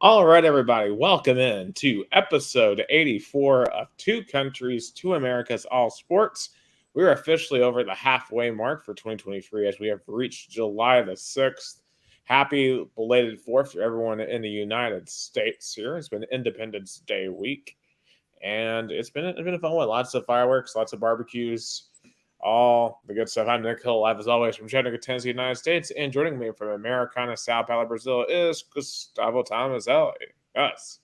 All right, everybody, welcome in to episode 84 of Two Countries, Two Americas, All Sports. We're officially over the halfway mark for 2023 as we have reached July the 6th. Happy belated 4th to everyone in the United States here. It's been Independence Day week, and it's been a fun one. Lots of fireworks, lots of barbecues, all the good stuff. I'm Nick Hill, live as always from Chattanooga, Tennessee, United States. And joining me from Americana, Sao Paulo, Brazil is Gustavo Tomazeli. Gus,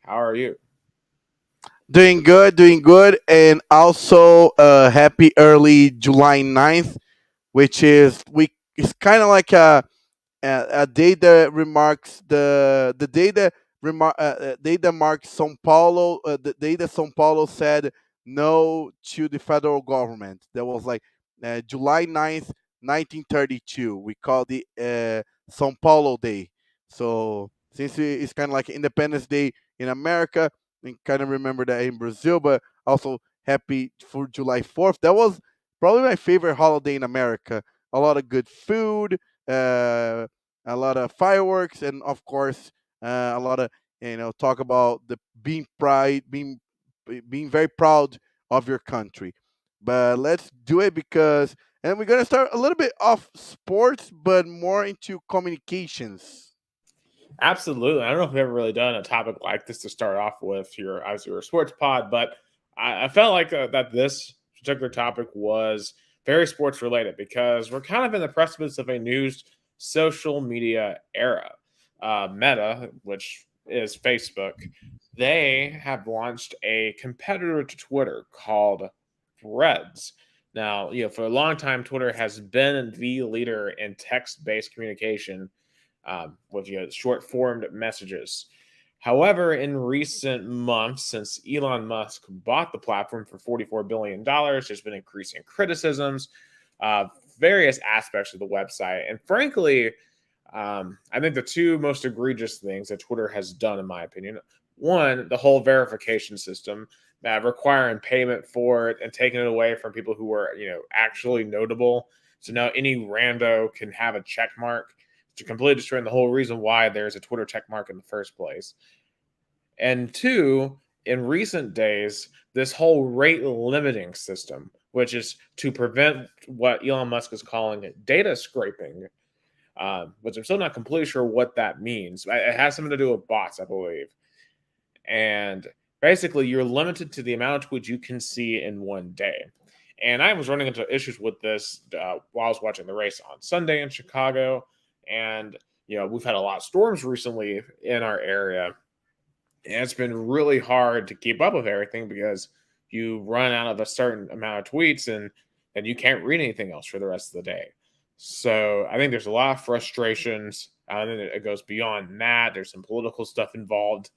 how are you? Doing good, and also happy early July 9th, which is we. It's kind of like a day that remarks the day that marks São Paulo, the day that São Paulo said no to the federal government. That was like July 9th, 1932. We call the São Paulo Day. So since it's kind of like Independence Day in America, we kind of remember that in Brazil, but also happy for July 4th. That was probably my favorite holiday in America. A lot of good food, uh, a lot of fireworks, and of course, a lot of talk about the being very proud of your country. But let's do it because, and we're gonna start a little bit off sports, but more into communications. Absolutely. I don't know if we've ever really done a topic like this to start off with your sports pod, but I felt like that this particular topic was very sports related because we're kind of in the precipice of a new social media era. Meta, which is Facebook, they have launched a competitor to Twitter called Threads. Now, for a long time, Twitter has been the leader in text-based communication with short formed messages. However, in recent months, since Elon Musk bought the platform for $44 billion, there's been increasing criticisms, uh, various aspects of the website. And frankly, I think the two most egregious things that Twitter has done, in my opinion, one, the whole verification system, requiring payment for it and taking it away from people who were, actually notable. So now any rando can have a check mark to completely destroying the whole reason why there's a Twitter check mark in the first place. And two, in recent days, this whole rate limiting system, which is to prevent what Elon Musk is calling data scraping, which I'm still not completely sure what that means. It has something to do with bots, I believe. And basically, you're limited to the amount of tweets you can see in one day. And I was running into issues with this while I was watching the race on Sunday in Chicago. And, we've had a lot of storms recently in our area. And it's been really hard to keep up with everything because you run out of a certain amount of tweets and you can't read anything else for the rest of the day. So I think there's a lot of frustrations. And then it goes beyond that. There's some political stuff involved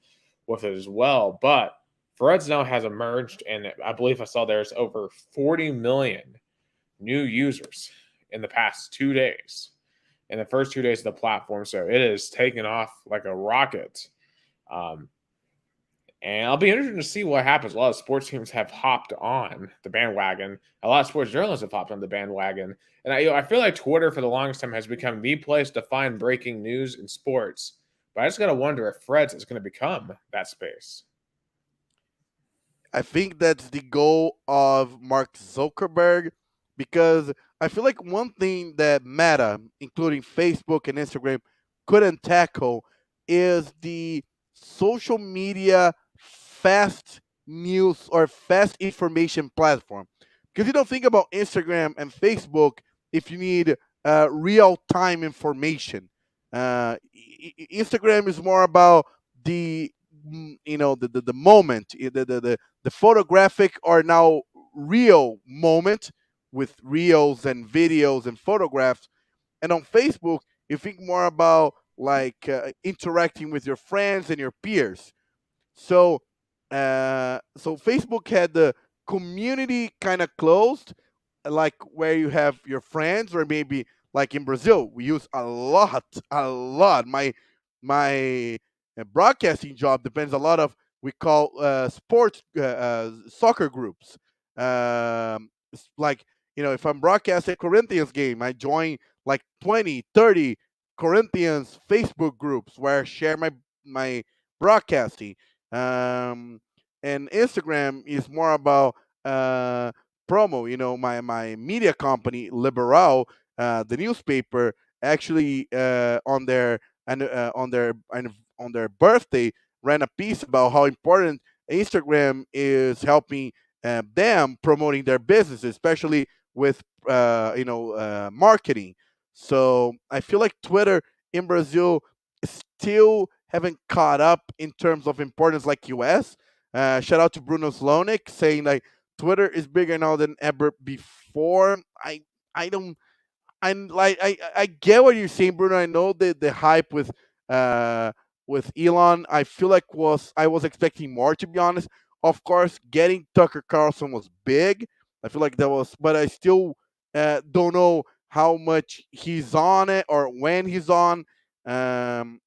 with it as well. But Threads now has emerged, and I believe I saw there's over 40 million new users in the past 2 days, in the first 2 days of the platform. So it is taken off like a rocket. Um, and I'll be interested to see what happens. A lot of sports teams have hopped on the bandwagon. A lot of sports journalists have hopped on the bandwagon. And I feel like Twitter for the longest time has become the place to find breaking news in sports. But I just got to wonder if Threads is going to become that space. I think that's the goal of Mark Zuckerberg because I feel like one thing that Meta, including Facebook and Instagram, couldn't tackle is the social media fast news or fast information platform. Because you don't think about Instagram and Facebook if you need real time information. Instagram is more about the the moment the photographic or now real moment with reels and videos and photographs. And on Facebook, you think more about like interacting with your friends and your peers. So, so Facebook had the community kind of closed, like where you have your friends, or maybe like in Brazil, we use a lot. My broadcasting job depends a lot of we call sports soccer groups. Like if I'm broadcasting a Corinthians game, I join like 20, 30 Corinthians Facebook groups where I share my broadcasting. Um, and Instagram is more about promo. My media company, Liberal, the newspaper, actually on their birthday ran a piece about how important Instagram is helping them promoting their business, especially with marketing. So I feel like Twitter in Brazil still haven't caught up in terms of importance like US. Shout out to Bruno Slonik saying like Twitter is bigger now than ever before. I don't I get what you're saying, Bruno. I know the hype with Elon. I feel like I was expecting more, to be honest. Of course, getting Tucker Carlson was big. I feel like that was, but I still don't know how much he's on it or when he's on. And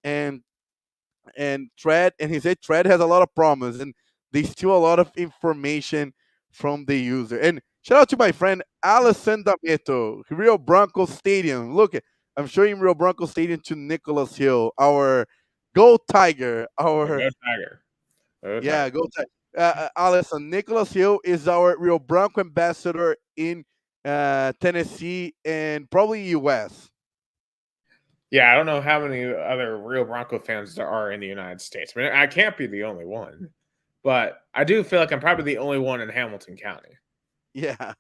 Thread, and he said Thread has a lot of problems and they steal a lot of information from the user. And shout out to my friend Alison D'Ameto, Rio Bronco Stadium. Look, I'm showing Rio Bronco Stadium to Nicholas Hill, our Go Tiger, our Go Tiger. Go yeah, Tiger. Go Tiger. Alison, Nicholas Hill is our Rio Bronco ambassador in Tennessee and probably US. Yeah, I don't know how many other real Bronco fans there are in the United States. I mean, I can't be the only one, but I do feel like I'm probably the only one in Hamilton County. Yeah.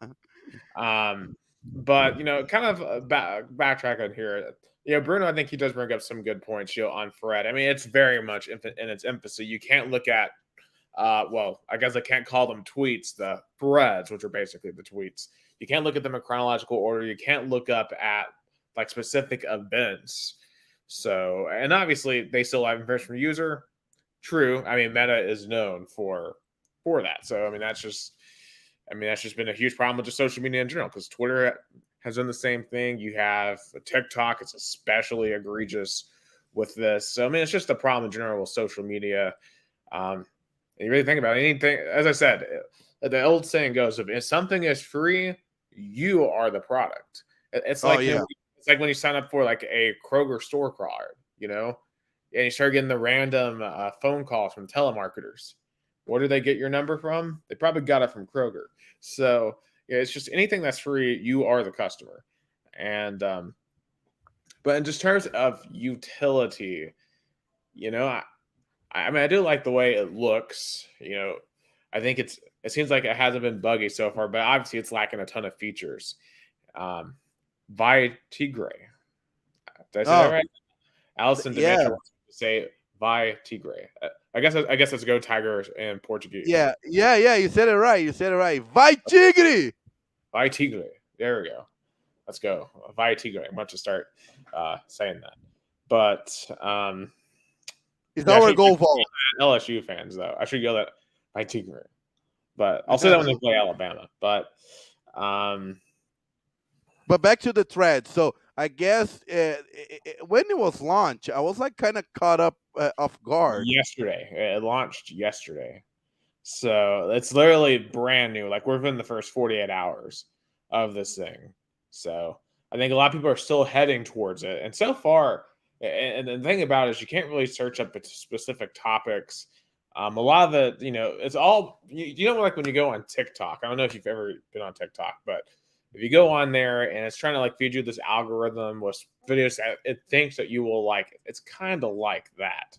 But kind of backtrack on here. Bruno, I think he does bring up some good points. On Fred. I mean, it's very much in its infancy. You can't look at, well, I guess I can't call them tweets, the threads, which are basically the tweets. You can't look at them in chronological order. You can't look up at like specific events. So, and obviously they still have information from the user. True. I mean, Meta is known for that. So, that's just been a huge problem with just social media in general because Twitter has done the same thing. You have TikTok; it's especially egregious with this. So, it's just a problem in general with social media. And you really think about anything, as I said, the old saying goes: if something is free, you are the product. It's Oh like yeah. it's like when you sign up for like a Kroger store card, and you start getting the random phone calls from telemarketers. Where do they get your number from? They probably got it from Kroger. So it's just anything that's free, you are the customer. And but in just terms of utility, I do like the way it looks. I think it seems like it hasn't been buggy so far, but obviously it's lacking a ton of features. Vi Tigre. Did I say that Oh right? Allison yeah. Demetra wants to say Vi Tigre. I guess it's Go Tigers in Portuguese. Yeah. You said it right. Vai Tigre. Vi Tigre. There we go. Let's go. Vi Tigre. I want to start saying that. But It's yeah, I our should goal vault. LSU fans though. I should yell at Vi Tigre. But I'll say that when they play Alabama. But But back to the thread. So I guess when it was launched, I was like kind of caught up off guard. yesterday. It launched yesterday. So it's literally brand new. Like we're within the first 48 hours of this thing. So I think a lot of people are still heading towards it. And so far, and the thing about it is you can't really search up specific topics. A lot of it, it's all, like when you go on TikTok, I don't know if you've ever been on TikTok, but if you go on there and it's trying to like feed you this algorithm with videos that it thinks that you will like, it's kind of like that.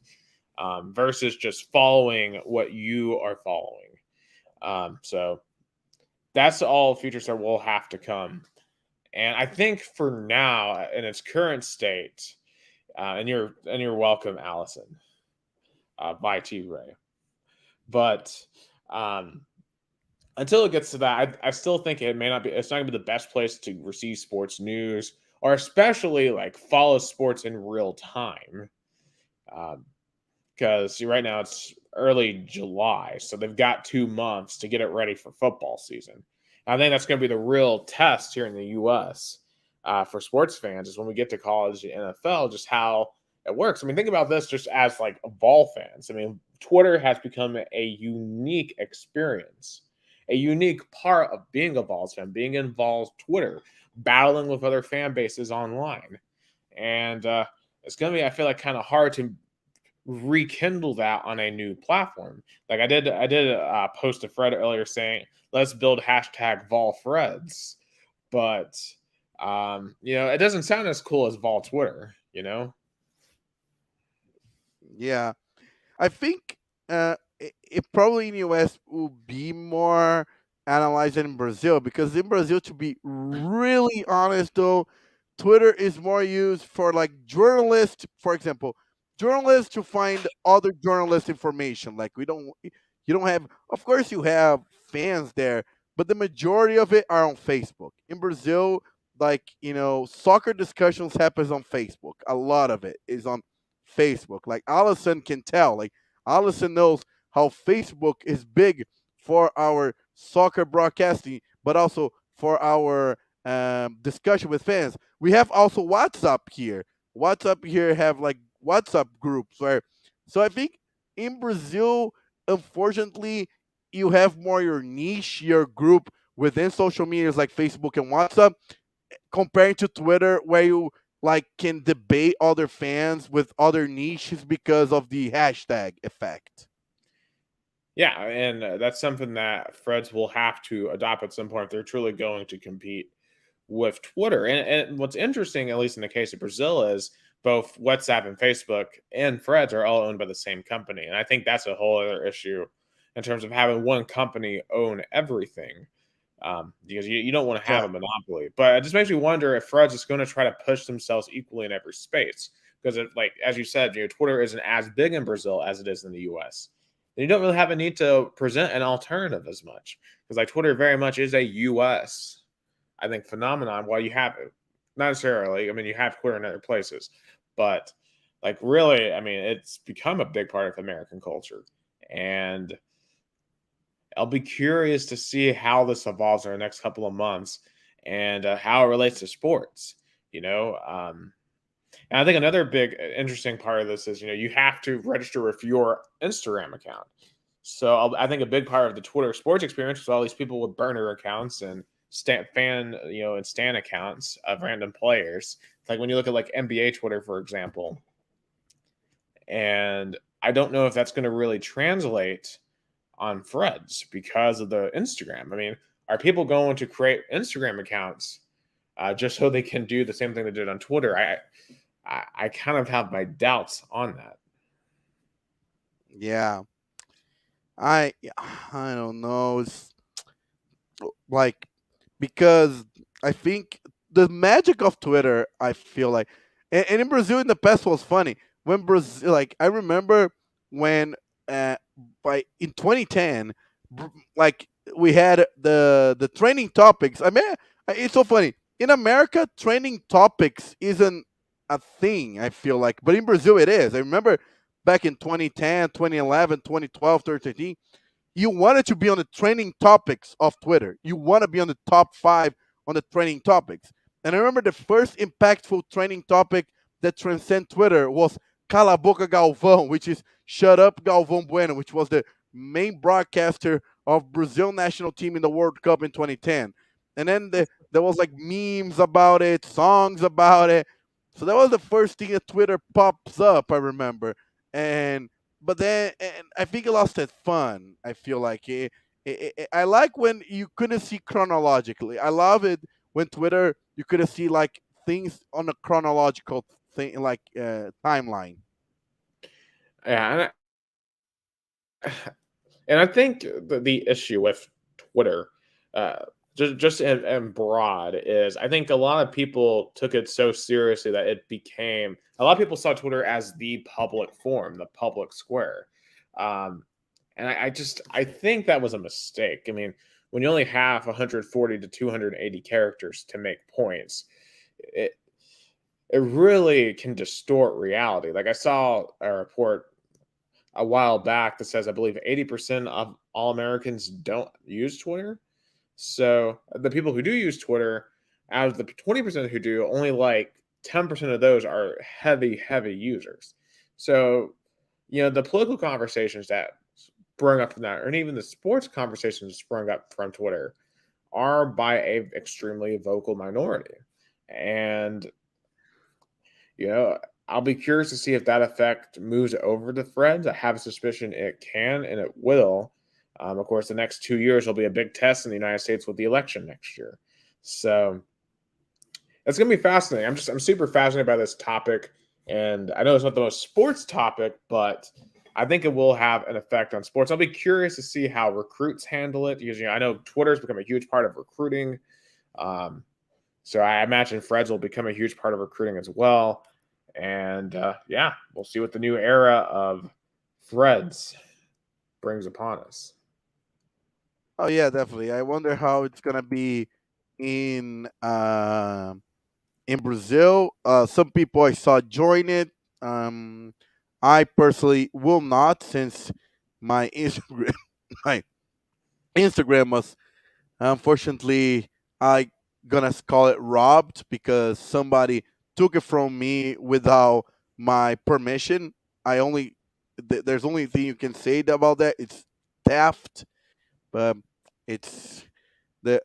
Versus just following what you are following. So that's all features that will have to come. And I think for now, in its current state, and you're welcome, Allison, by T Ray. But until it gets to that, I still think it's not gonna be the best place to receive sports news or especially like follow sports in real time. Because right now it's early July, so they've got 2 months to get it ready for football season. I think that's going to be the real test here in the U.S. For sports fans is when we get to college and NFL, just how it works. Think about this just as like ball fans. Twitter has become a unique experience, a unique part of being a Vols fan, being involved Twitter, battling with other fan bases online, and it's going to be, I feel like, kind of hard to rekindle that on a new platform. Like I did post a thread earlier saying let's build hashtag VolFreds, but it doesn't sound as cool as Vol Twitter. Yeah, I think it probably in US will be more analyzed than in Brazil, because in Brazil, to be really honest though, Twitter is more used for like journalists, for example, journalists to find other journalist information. Like you don't have, of course you have fans there, but the majority of it are on Facebook. In Brazil, like soccer discussions happens on Facebook. A lot of it is on Facebook. Like Allison can tell. Like Allison knows how Facebook is big for our soccer broadcasting, but also for our discussion with fans. We have also WhatsApp here. WhatsApp here have like WhatsApp groups where. So I think in Brazil, unfortunately, you have more your niche, your group within social medias like Facebook and WhatsApp, comparing to Twitter, where you like can debate other fans with other niches because of the hashtag effect. Yeah, and that's something that Freds will have to adopt at some point if they're truly going to compete with Twitter. And what's interesting, at least in the case of Brazil, is both WhatsApp and Facebook and Freds are all owned by the same company. And I think that's a whole other issue in terms of having one company own everything. Because you don't want to Yeah. have a monopoly. But it just makes me wonder if Freds is going to try to push themselves equally in every space. Because, like as you said, Twitter isn't as big in Brazil as it is in the US. And you don't really have a need to present an alternative as much. Because like Twitter very much is a US, I think, phenomenon. While you have it, not necessarily, I mean, you have Twitter in other places, but like really, I mean, it's become a big part of American culture. And I'll be curious to see how this evolves in the next couple of months and how it relates to sports. You know, and I think another big interesting part of this is you have to register with your Instagram account. So I think a big part of the Twitter sports experience was all these people with burner accounts and and stan accounts of random players. Like when you look at like NBA Twitter, for example, and I don't know if that's going to really translate on Threads because of the Instagram. I mean, are people going to create Instagram accounts just so they can do the same thing they did on Twitter? I kind of have my doubts on that. Yeah. I don't know. It's like, because I think the magic of Twitter, I feel like, and in Brazil in the past was funny when Brazil, like I remember when uh, by in 2010, like we had the training topics. I mean, it's so funny in America. Training topics isn't a thing. I feel like, but in Brazil it is. I remember back in 2010, 2011, 2012, 2013, you wanted to be on the trending topics of Twitter. You want to be on the top 5 on the trending topics. And I remember the first impactful trending topic that transcended Twitter was Cala a Boca Galvão, which is Shut Up Galvão Bueno, which was the main broadcaster of Brazil national team in the World Cup in 2010. And then there was like memes about it, songs about it. So that was the first thing that Twitter pops up, I remember. And but then, and I think it lost its fun. I feel like I like when you couldn't see chronologically. I love it when Twitter you couldn't see like things on a chronological thing, like timeline. Yeah, and I think the issue with Twitter, uh, just in broad, is I think a lot of people took it so seriously that it became a lot of people saw Twitter as the public forum, the public square, um, and I think that was a mistake. I mean, when you only have 140 to 280 characters to make points, it it really can distort reality. Like I saw a report a while back that says I believe 80% of all Americans don't use Twitter. So the people who do use Twitter, out of the 20% who do, only like 10% of those are heavy, heavy users. So, the political conversations that sprung up from that, and even the sports conversations sprung up from Twitter, are by a extremely vocal minority. And, you know, I'll be curious to see if that effect moves over to Threads. I have a suspicion it can and it will. Of course, the next 2 years will be a big test in the United States with the election next year. So it's going to be fascinating. I'm super fascinated by this topic. And I know it's not the most sports topic, but I think it will have an effect on sports. I'll be curious to see how recruits handle it because I know Twitter's become a huge part of recruiting. Um, so I imagine Freds will become a huge part of recruiting as well. And yeah, we'll see what the new era of Freds brings upon us. Oh yeah, definitely. I wonder how it's gonna be in in Brazil. Some people I saw join it. Um, I personally will not, since my Instagram my Instagram was, unfortunately, I gonna call it robbed because somebody took it from me without my permission. I only there's only thing you can say about that. It's theft, but it's the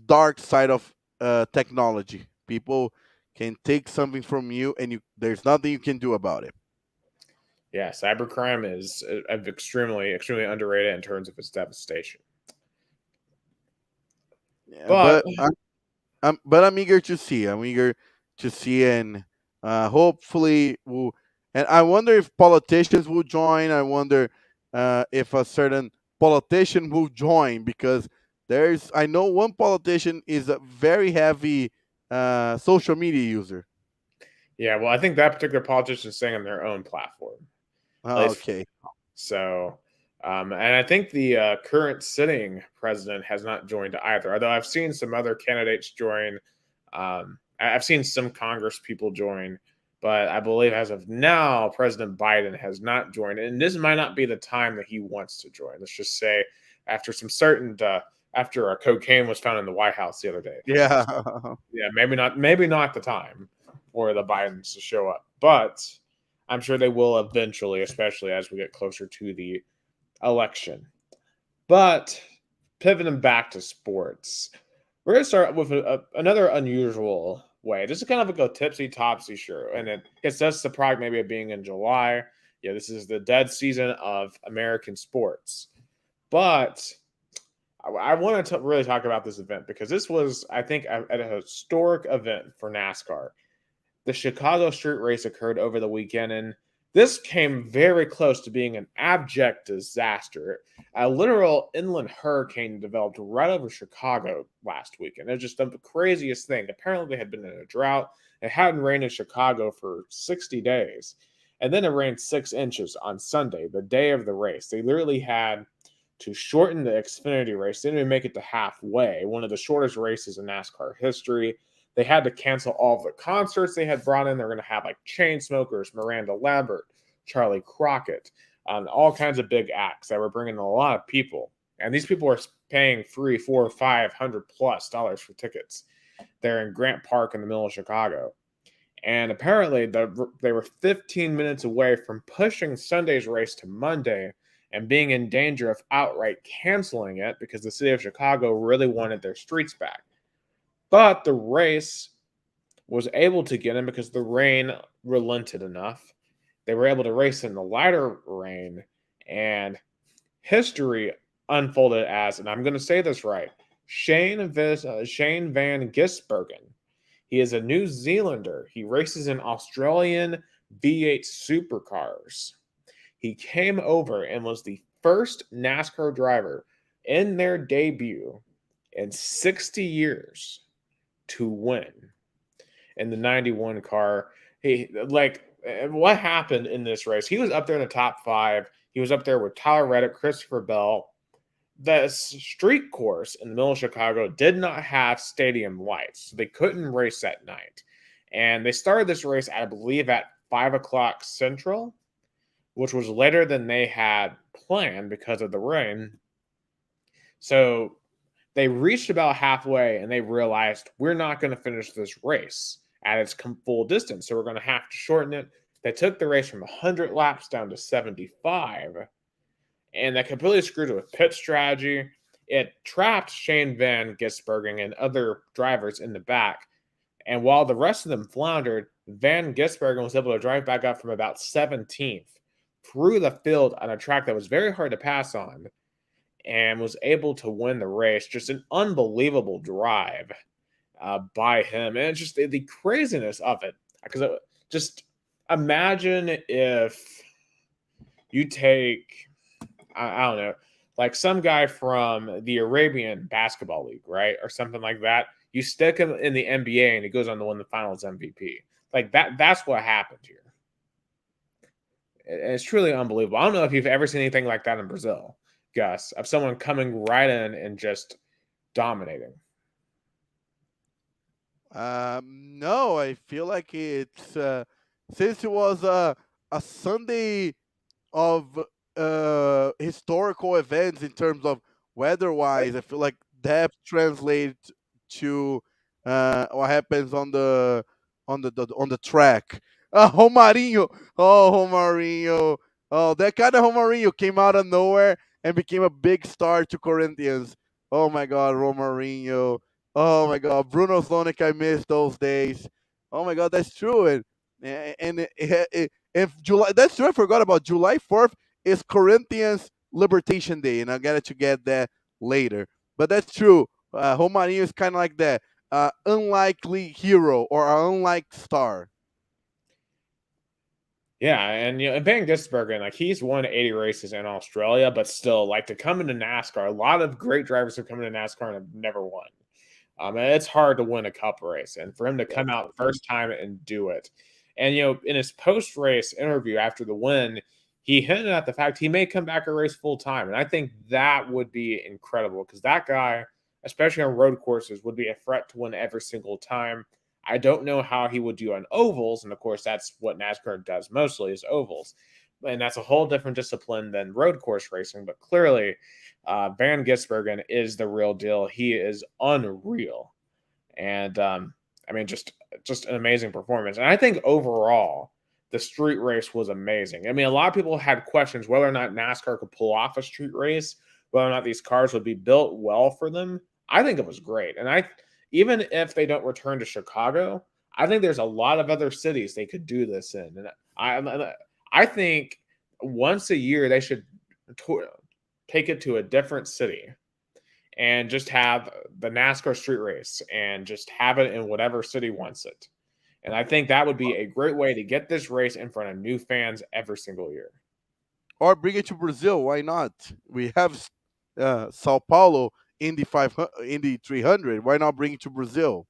dark side of technology. People can take something from you, and there's nothing you can do about it. Yeah, cybercrime is extremely underrated in terms of its devastation. Yeah, But but I'm eager to see. I'm eager to see, and hopefully, and I wonder if politicians will join. I wonder if a certain politician will join, because I know one politician is a very heavy social media user. yeah, well, I think that particular politician is staying on their own platform, at least for Okay. so. And I think the current sitting president has not joined either. Although I've seen some other candidates join. I've seen some Congress people join, but I believe as of now, President Biden has not joined. And this might not be the time that he wants to join. Let's just say after after a cocaine was found in the White House the other day. Yeah. Yeah, maybe not the time for the Bidens to show up, but I'm sure they will eventually, especially as we get closer to the election. But pivoting back to sports, we're going to start with another unusual way. This is kind of like a tipsy topsy show, and it does surprise maybe it being in July. Yeah, this is the dead season of American sports. But I want to really talk about this event because this was, I think, a historic event for NASCAR. The Chicago Street Race occurred over the weekend, and this came very close to being an abject disaster. A literal inland hurricane developed right over Chicago last weekend. It was just the craziest thing. Apparently, they had been in a drought. It hadn't rained in Chicago for 60 days. And then it rained 6 inches on Sunday, the day of the race. They literally had to shorten the Xfinity race. They didn't even make it to halfway, one of the shortest races in NASCAR history. They had to cancel all of the concerts they had brought in. They're going to have like Chainsmokers, Miranda Lambert, Charlie Crockett, all kinds of big acts that were bringing a lot of people. And these people were paying $300, $400, $500+ for tickets. They're in Grant Park in the middle of Chicago. And apparently they were 15 minutes away from pushing Sunday's race to Monday and being in danger of outright canceling it because the city of Chicago really wanted their streets back. But the race was able to get in because the rain relented enough. They were able to race in the lighter rain, and history unfolded as, and I'm going to say this right, Shane Van Gisbergen. He is a New Zealander. He races in Australian V8 supercars. He came over and was the first NASCAR driver in their debut in 60 years to win in the 91 car. What happened in this race? He was up there in the top 5. He was up there with Tyler Reddick, Christopher Bell. The street course in the middle of Chicago did not have stadium lights, so they couldn't race that night. And they started this race, I believe, at 5 o'clock Central, which was later than they had planned because of the rain. So they reached about halfway and they realized we're not going to finish this race at its full distance. So we're going to have to shorten it. They took the race from 100 laps down to 75. And that completely screwed with pit strategy. It trapped Shane Van Gisbergen and other drivers in the back. And while the rest of them floundered, Van Gisbergen was able to drive back up from about 17th through the field on a track that was very hard to pass on and was able to win the race. Just an unbelievable drive by him. And it's just the craziness of it. Because just imagine if you take, I don't know, like some guy from the Arabian Basketball League, right? Or something like that. You stick him in the NBA and he goes on to win the finals MVP. Like that's what happened here. It's truly unbelievable. I don't know if you've ever seen anything like that in Brazil, Gus, of someone coming right in and just dominating. No, I feel like it's since it was a Sunday of historical events in terms of weather-wise. I feel like that translates to what happens on the track. Romarinho, Romarinho, that kind of Romarinho came out of nowhere and became a big star to Corinthians. Oh my God, Romarinho. Oh my God, Bruno Slonic, I miss those days. Oh my God, that's true, and July, that's true. I forgot about July 4th is Corinthians Liberation Day, and I got to get that later. But that's true. Romarinho is kind of like that unlikely hero or an unliked star. Yeah, and Van Gisbergen, like he's won 80 races in Australia, but still, like to come into NASCAR, a lot of great drivers have come into NASCAR and have never won. And it's hard to win a cup race, and for him to come out first time and do it, and in his post race interview after the win, he hinted at the fact he may come back and race full time, and I think that would be incredible because that guy, especially on road courses, would be a threat to win every single time. I don't know how he would do on ovals, and of course, that's what NASCAR does mostly is ovals, and that's a whole different discipline than road course racing. But clearly, Van Gisbergen is the real deal. He is unreal, and I mean, just an amazing performance. And I think overall, the street race was amazing. I mean, a lot of people had questions whether or not NASCAR could pull off a street race, whether or not these cars would be built well for them. I think it was great, and I even if they don't return to Chicago, I think there's a lot of other cities they could do this in, and I think once a year they should take it to a different city and just have the NASCAR street race and just have it in whatever city wants it. And I think that would be a great way to get this race in front of new fans every single year. Or bring it to Brazil. Why not? We have Sao Paulo Indy 300. Why not bring it to Brazil?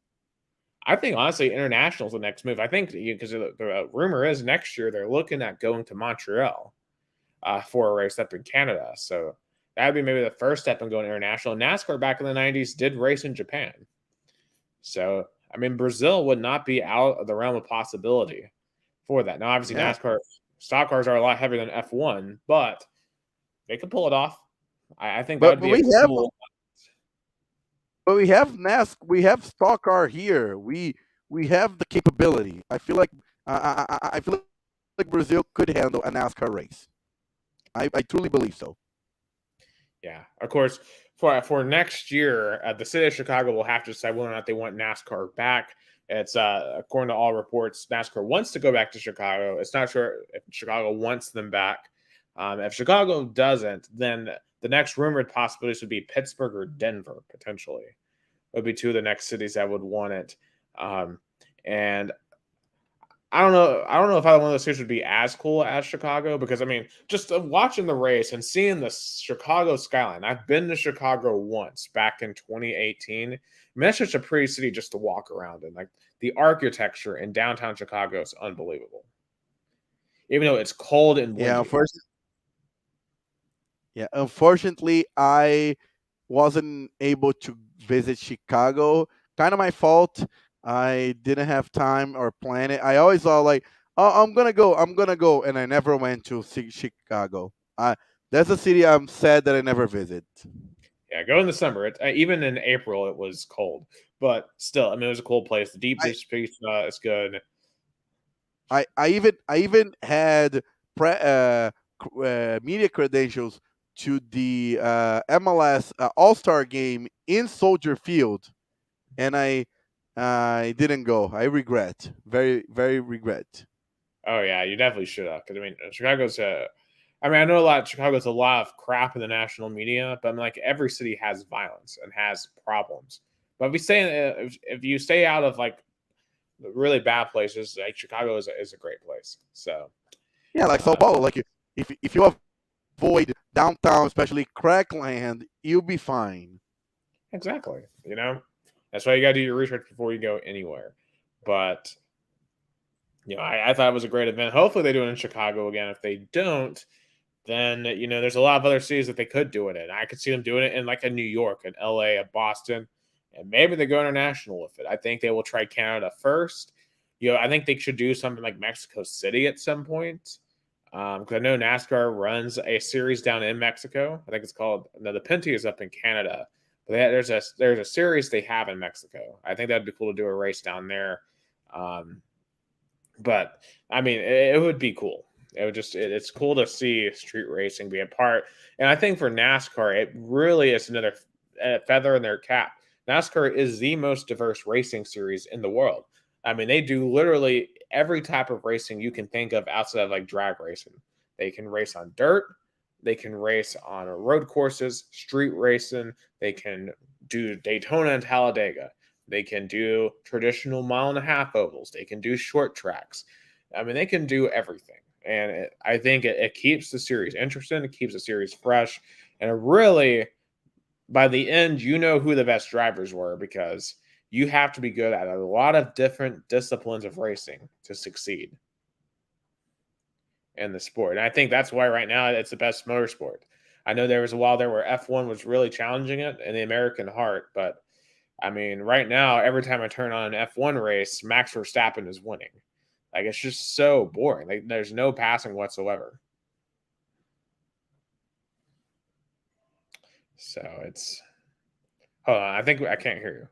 I think honestly, international is the next move. I think because the rumor is next year they're looking at going to Montreal for a race up in Canada. So that would be maybe the first step in going international. NASCAR back in the 90s did race in Japan. So, I mean, Brazil would not be out of the realm of possibility for that. Now, obviously, Yeah. NASCAR stock cars are a lot heavier than F1, but they could pull it off. I think that But would but be a we have cool. we have stock car here. We have the capability. I feel like Brazil could handle a NASCAR race. I truly believe so. Yeah, of course. For next year, the city of Chicago will have to decide whether or not they want NASCAR back. It's according to all reports, NASCAR wants to go back to Chicago. It's not sure if Chicago wants them back. If Chicago doesn't, then the next rumored possibilities would be Pittsburgh or Denver potentially. It would be two of the next cities that would want it. And I don't know. I don't know if either one of those cities would be as cool as Chicago because I mean, just watching the race and seeing the Chicago skyline. I've been to Chicago once back in 2018. I mean, that's just a pretty city just to walk around in. Like the architecture in downtown Chicago is unbelievable, even though it's cold and Yeah, windy. first Yeah, unfortunately, I wasn't able to visit Chicago. Kind of my fault. I didn't have time or plan it. I always thought like, oh, I'm gonna go, and I never went to see Chicago. That's a city I'm sad that I never visit. Yeah, go in the summer. Even in April, it was cold, but still, I mean, it was a cool place. The deep I dish pizza is good. I even had media credentials to the MLS All Star game in Soldier Field, and I didn't go. I regret. Very, very regret. Oh yeah, you definitely should have. Because I mean, Chicago's a. I mean, I know a lot. Chicago's a lot of crap in the national media, but I'm like every city has violence and has problems. But if you stay out of like the really bad places, like Chicago is a great place. So Yeah, like Sao uh, Paulo. Like if you avoid downtown, especially Crackland, you'll be fine. exactly, that's why you got to do your research before you go anywhere. But I thought it was a great event. Hopefully, they do it in Chicago again. If they don't, then there's a lot of other cities that they could do it in. I could see them doing it in like a New York, an LA, a Boston, and maybe they go international with it. I think they will try Canada first. I think they should do something like Mexico City at some point. Because I know NASCAR runs a series down in Mexico. I think it's called the Pinty is up in Canada, but there's a series they have in Mexico. I think that'd be cool to do a race down there. Um, but I mean, it would be cool. It's cool to see street racing be a part. And I think for NASCAR, it really is another feather in their cap. NASCAR is the most diverse racing series in the world. I mean, they do literally every type of racing you can think of outside of like drag racing. They can race on dirt, they can race on road courses, street racing, they can do Daytona and Talladega. They can do traditional mile and a half ovals. They can do short tracks. I mean, they can do everything. And I think it keeps the series interesting. It keeps the series fresh. And it really, by the end, you know who the best drivers were because you have to be good at a lot of different disciplines of racing to succeed in the sport. And I think that's why right now it's the best motorsport. I know there was a while there where F1 was really challenging it in the American heart, but I mean, right now, every time I turn on an F1 race, Max Verstappen is winning. Like, it's just so boring. Like, there's no passing whatsoever. So it's. Hold on. I think I can't hear you.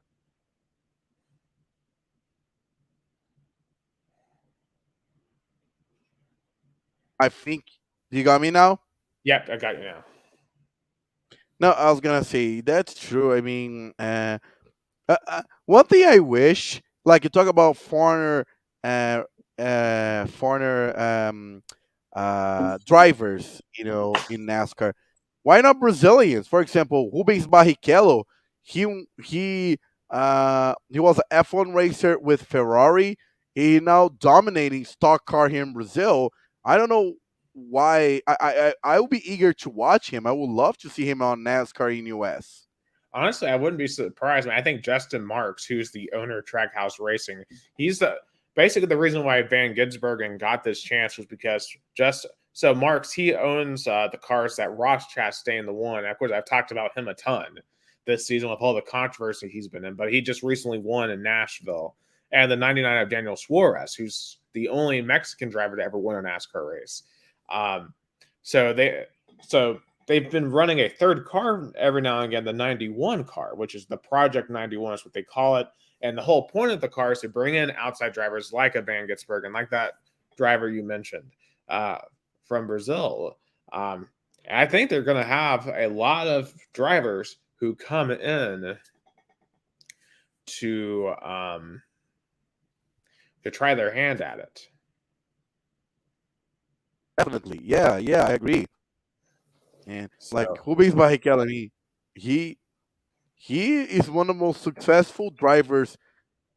I think you got me now. Yep, I got you now. No, I was gonna say that's true. I mean, one thing I wish, like you talk about uh, foreigner drivers, in NASCAR. Why not Brazilians? For example, Rubens Barrichello. He was an F1 racer with Ferrari. He now dominating stock car here in Brazil. I don't know why. I will be eager to watch him. I would love to see him on NASCAR in US. Honestly, I wouldn't be surprised. I think Justin Marks, who's the owner of Trackhouse Racing, he's basically the reason why Van Gisbergen got this chance was because Marks, he owns the cars that Ross Chastain the one. Of course, I've talked about him a ton this season with all the controversy he's been in, but he just recently won in Nashville. And the 99 of Daniel Suarez, who's the only Mexican driver to ever win a NASCAR race. Um, so they've been running a third car every now and again, the 91 car, which is the Project 91 is what they call it. And the whole point of the car is to bring in outside drivers like a Van Gisbergen, like that driver you mentioned from Brazil. I think they're going to have a lot of drivers who come in to try their hand at it. Definitely, yeah, I agree. And like So Rubens Barrichello, I mean, he he is one of the most successful drivers,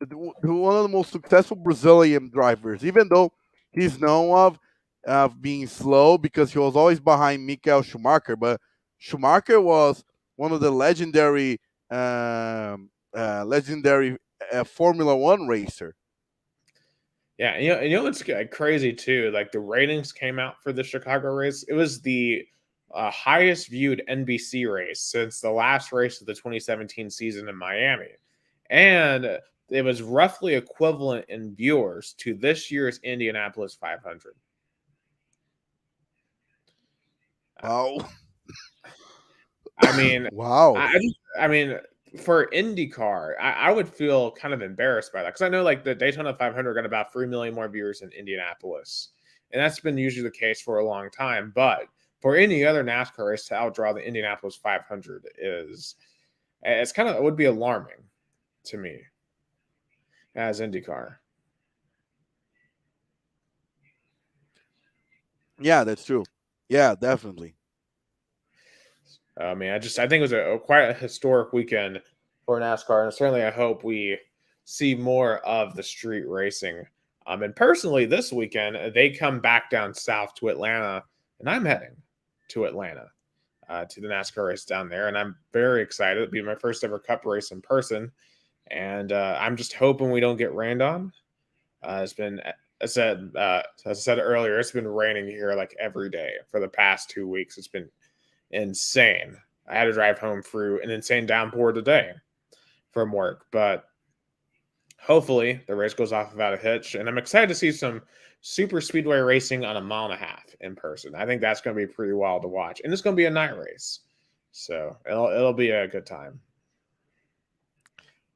one of the most successful Brazilian drivers. Even though he's known of being slow because he was always behind Michael Schumacher, but Schumacher was one of the legendary Formula One racer. yeah, what's crazy too? Like the ratings came out for the Chicago race. It was the highest viewed NBC race since the last race of the 2017 season in Miami, and it was roughly equivalent in viewers to this year's Indianapolis 500. Wow, I mean, wow. I mean, for IndyCar, I would feel kind of embarrassed by that because I know like the Daytona 500 got about 3 million more viewers in Indianapolis, and that's been usually the case for a long time. But for any other NASCAR race to outdraw the Indianapolis 500 is it's kind of it would be alarming to me. as IndyCar. Yeah, that's true. Yeah, definitely. I mean, I think it was quite a historic weekend for NASCAR, and certainly I hope we see more of the street racing. And personally, this weekend they come back down south to Atlanta, and I'm heading to Atlanta to the NASCAR race down there, and I'm very excited. It'll be my first ever Cup race in person, and I'm just hoping we don't get rained on. It's been, as I said earlier, it's been raining here like every day for the past 2 weeks. It's been insane. I had to drive home through an insane downpour today from work, but hopefully the race goes off without a hitch. And I'm excited to see some super speedway racing on a mile and a half in person. I think that's going to be pretty wild to watch, and it's going to be a night race, so it'll be a good time.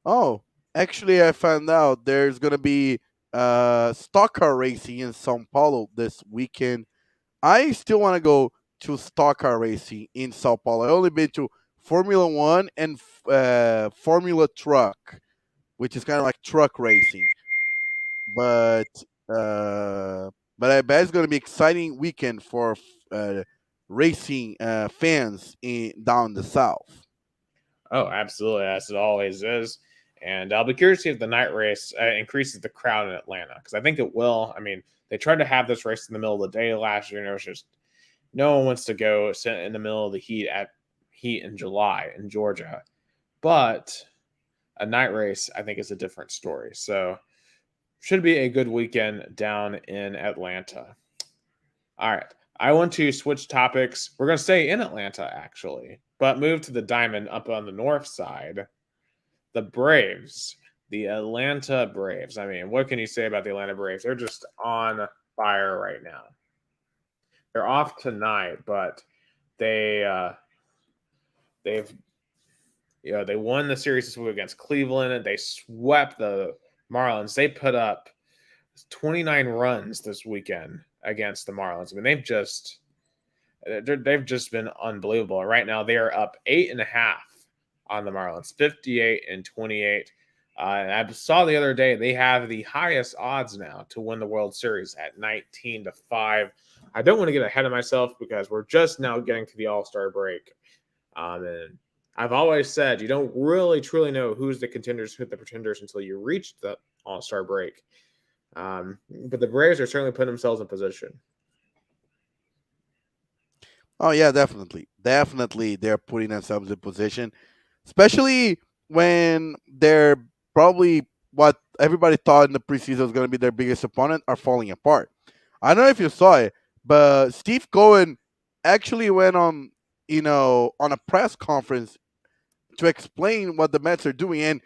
Oh, actually, I found out there's gonna be stock car racing in São Paulo this weekend. I still want to go to stock car racing in Sao Paulo. I only been to Formula One and Formula Truck, which is kind of like truck racing. But uh, but I bet it's gonna be exciting weekend for racing fans in down the south. Oh, absolutely, as it always is. And I'll be curious to see if the night race increases the crowd in Atlanta, because I think it will. I mean, they tried to have this race in the middle of the day last year, and it was just no one wants to go sit in the middle of the heat in July in Georgia. But a night race, I think, is a different story. So should be a good weekend down in Atlanta. All right. I want to switch topics. We're going to stay in Atlanta, actually, but move to the diamond up on the north side. The Braves, the Atlanta Braves. I mean, what can you say about the Atlanta Braves? They're just on fire right now. They're off tonight, but they they've they won the series this week against Cleveland. They swept the Marlins. They put up 29 runs this weekend against the Marlins. I mean, they've just been unbelievable. Right now, they are up 8.5 on the Marlins, 58-28. I saw the other day they have the highest odds now to win the World Series at 19-5. I don't want to get ahead of myself because we're just now getting to the All-Star break. And I've always said you don't really truly know who's the contenders, who the pretenders until you reach the All-Star break. But the Braves are certainly putting themselves in position. Oh yeah, definitely, definitely, they're putting themselves in position, especially when they're probably what everybody thought in the preseason was going to be their biggest opponent are falling apart. I don't know if you saw it, but Steve Cohen actually went on, on a press conference to explain what the Mets are doing, and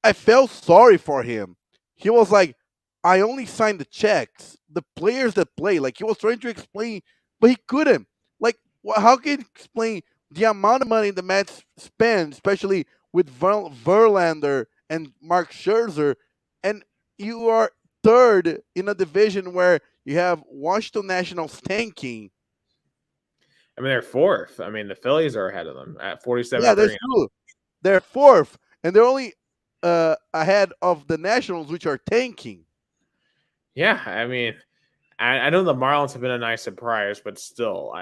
I felt sorry for him. He was like, I only signed the checks, the players that play. Like he was trying to explain, but he couldn't. Like, how can you explain the amount of money the Mets spend, especially with Verlander and Mark Scherzer, and you are third in a division where you have Washington Nationals tanking. I mean, they're fourth. I mean, the Phillies are ahead of them at 47 Yeah, that's 30. true. They're fourth, and they're only ahead of the Nationals, which are tanking. Yeah, I mean, I know the Marlins have been a nice surprise, but still,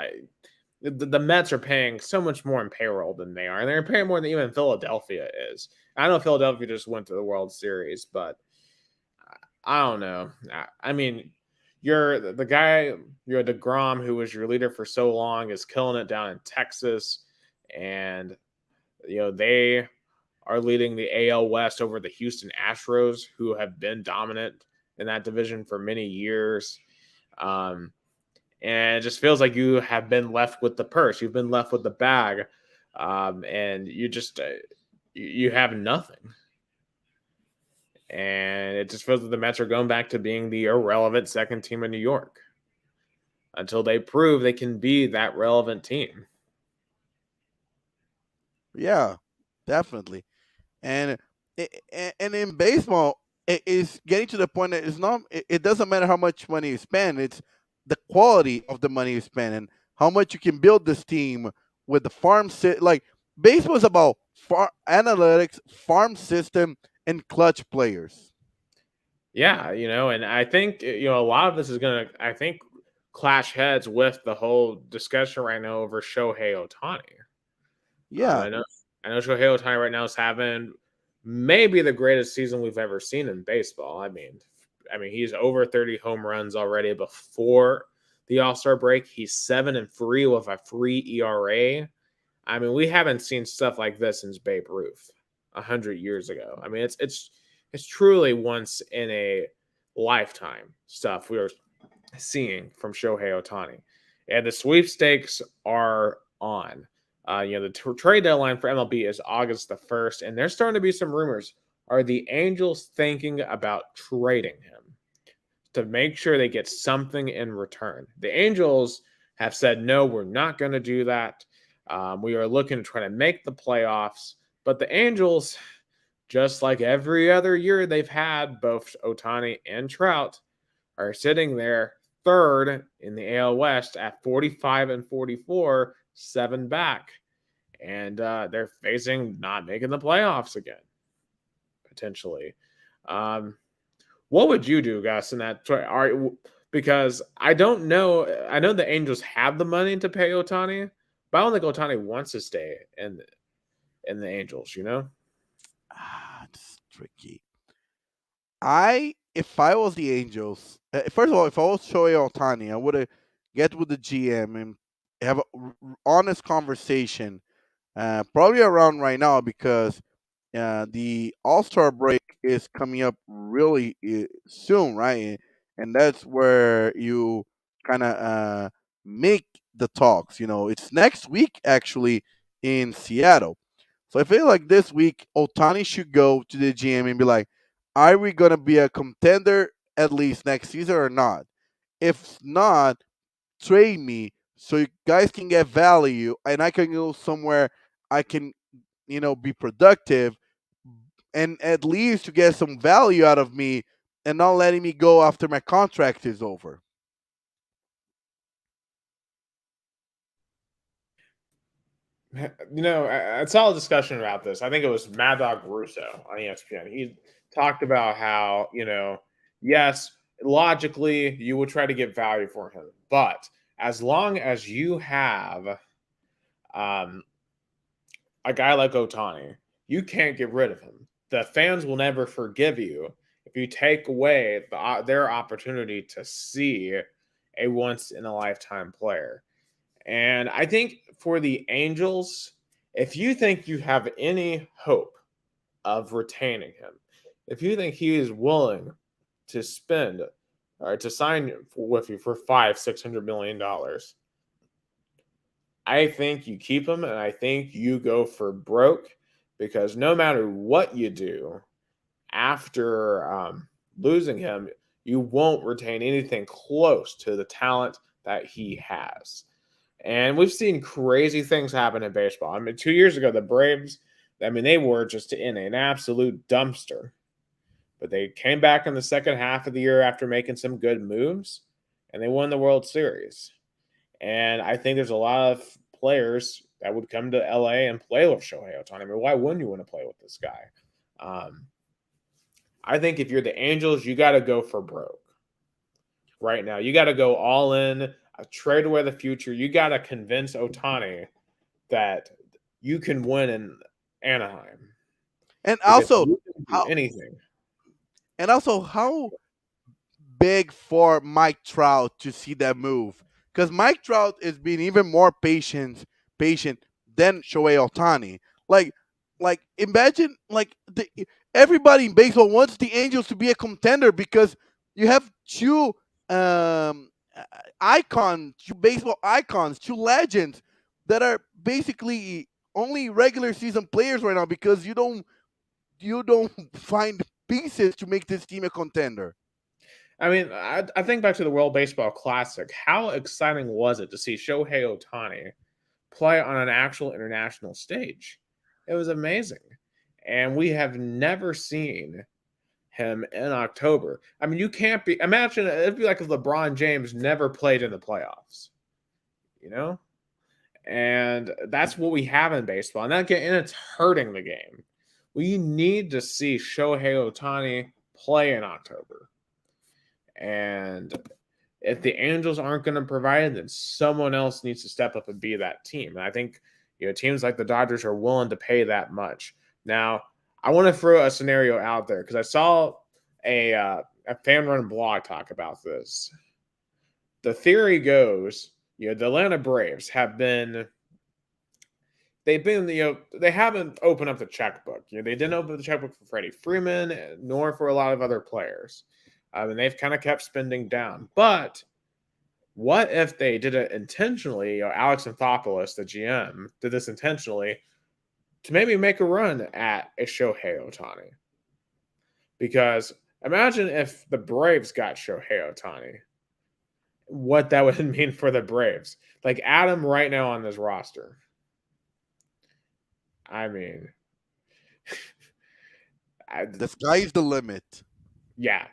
the Mets are paying so much more in payroll than they are, and they're paying more than even Philadelphia is. I know Philadelphia just went to the World Series, but I don't know. I mean, you're the guy, you're DeGrom, who was your leader for so long, is killing it down in Texas, and they are leading the AL West over the Houston Astros, who have been dominant in that division for many years. Um, and it just feels like you have been left with the purse. You've been left with the bag, and you have nothing. And it just feels like the Mets are going back to being the irrelevant second team in New York until they prove they can be that relevant team. Yeah, definitely. And and in baseball, it is getting to the point that it's not. It doesn't matter how much money you spend. It's the quality of the money you spend and how much you can build this team with the Like baseball is about analytics, farm system, and clutch players. Yeah, and I think a lot of this is gonna, I think, clash heads with the whole discussion right now over Shohei Otani. Yeah, I know Shohei Otani right now is having maybe the greatest season we've ever seen in baseball. I mean he's over 30 home runs already before the All-Star break. He's 7-3 with a free ERA. I mean, we haven't seen stuff like this since Babe Ruth 100 years ago. I mean, it's truly once in a lifetime stuff we are seeing from Shohei Otani. And the sweepstakes are on. The trade deadline for MLB is August the 1st, and there's starting to be some rumors. Are the Angels thinking about trading him to make sure they get something in return? The Angels have said, no, we're not going to do that. We are looking to try to make the playoffs. But the Angels, just like every other year they've had, both Otani and Trout, are sitting there third in the AL West at 45-44, 7 back. And they're facing not making the playoffs again, potentially. Um, what would you do, Gus, in that? Because I don't know. I know the Angels have the money to pay Otani, but I don't think Otani wants to stay in the Angels. it's tricky. If I was the Angels, first of all, if I was Shohei Otani, I would have get with the GM and have a honest conversation, probably around right now because the All Star break is coming up really soon, right? And that's where you kind of make the talks. It's next week actually in Seattle. So I feel like this week Otani should go to the GM and be like, "Are we gonna be a contender at least next season or not? If not, trade me so you guys can get value and I can go somewhere I can be productive and at least to get some value out of me and not letting me go after my contract is over." I saw a discussion about this. I think it was Mad Dog Russo on ESPN. He talked about how, yes, logically you would try to get value for him, but as long as you have um, a guy like Otani, you can't get rid of him. The fans will never forgive you if you take away their opportunity to see a once in a lifetime player. And I think for the Angels, if you think you have any hope of retaining him, if you think he is willing to spend or to sign with you for $600 million, I think you keep him, and I think you go for broke because no matter what you do after losing him, you won't retain anything close to the talent that he has. And we've seen crazy things happen in baseball. I mean, 2 years ago, the Braves, I mean, they were just in an absolute dumpster. But they came back in the second half of the year after making some good moves, and they won the World Series. And I think there's a lot of players that would come to LA and play with Shohei Ohtani. I mean, why wouldn't you want to play with this guy? Um, I think if you're the Angels, you got to go for broke right now. You got to go all in, trade away the future. You got to convince Otani that you can win in Anaheim And because also, you can do how anything. how big for Mike Trout to see that move because Mike Trout is being even more patient than Shohei Ohtani. Like, imagine everybody in baseball wants the Angels to be a contender because you have two icons, two baseball icons, two legends that are basically only regular season players right now because you don't find pieces to make this team a contender. I mean, I think back to the World Baseball Classic. How exciting was it to see Shohei Ohtani play on an actual international stage? It was amazing. And we have never seen him in October. I mean, you can't be imagine it'd be like if LeBron James never played in the playoffs, you know? And that's what we have in baseball. And it's hurting the game. We need to see Shohei Ohtani play in October. And if the Angels aren't going to provide it, then someone else needs to step up and be that team. And I think teams like the Dodgers are willing to pay that much. Now, I want to throw a scenario out there because I saw a fan-run blog talk about this. The theory goes, the Atlanta Braves they haven't opened up the checkbook. They didn't open the checkbook for Freddie Freeman, nor for a lot of other players. And they've kind of kept spending down. But what if they did it intentionally? Alex Anthopoulos, the GM, did this intentionally to maybe make a run at a Shohei Ohtani. Because imagine if the Braves got Shohei Ohtani, what that would mean for the Braves. Like, add him right now on this roster. I mean, the sky's the limit. Yeah,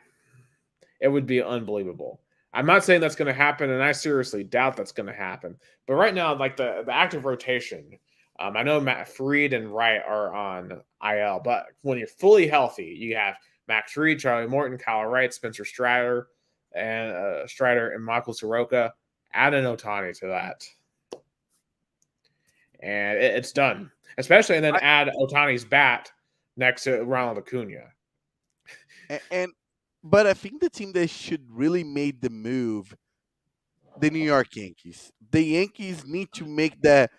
it would be unbelievable. I'm not saying that's going to happen, and I seriously doubt that's going to happen. But right now, like the active rotation, I know Matt Fried and Wright are on IL, but when you're fully healthy, you have Max Fried, Charlie Morton, Kyle Wright, Spencer Strider, and Michael Soroka. Add an Ohtani to that, and it's done. Especially, and then add Ohtani's bat next to Ronald Acuna. But I think the team that should really make the move, the New York Yankees. The Yankees need to make that,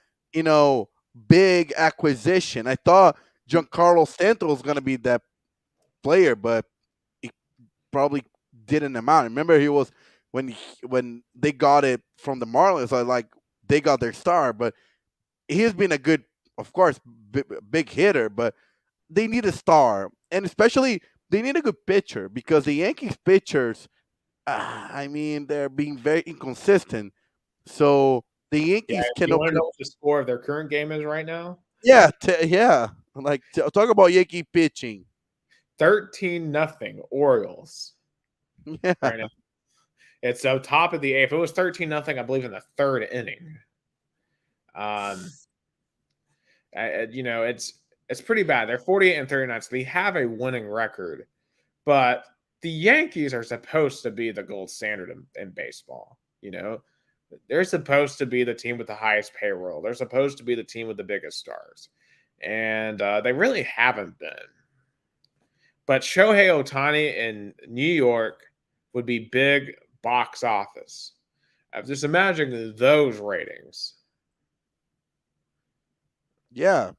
big acquisition. I thought Giancarlo Stanton was going to be that player, but it probably didn't amount. Remember, he was when they got it from the Marlins. They got their star, but he has been a good, of course, big hitter. But they need a star, and especially they need a good pitcher because the Yankees pitchers, they're being very inconsistent. So the Yankees can. You want to know what the score of their current game is right now? Yeah, talk about Yankee pitching. 13-0 Orioles. Yeah, right now. It's top of the eighth. It was 13-0, I believe, in the third inning. It's pretty bad. They're 48-39, so they have a winning record. But the Yankees are supposed to be the gold standard in baseball. They're supposed to be the team with the highest payroll. They're supposed to be the team with the biggest stars. And they really haven't been. But Shohei Ohtani in New York would be big box office. Just imagine those ratings. Yeah.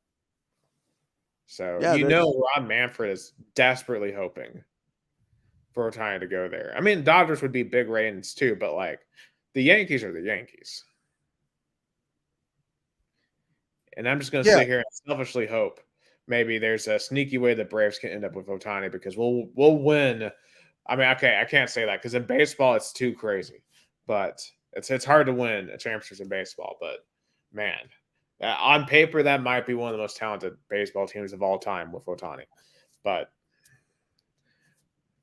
So, Rob Manfred is desperately hoping for Ohtani to go there. I mean, Dodgers would be big ratings too, but the Yankees are the Yankees. And I'm just going to sit here and selfishly hope maybe there's a sneaky way the Braves can end up with Ohtani because we'll win. I mean, okay, I can't say that because in baseball it's too crazy, but it's hard to win a championship in baseball. But man, on paper that might be one of the most talented baseball teams of all time with Ohtani. But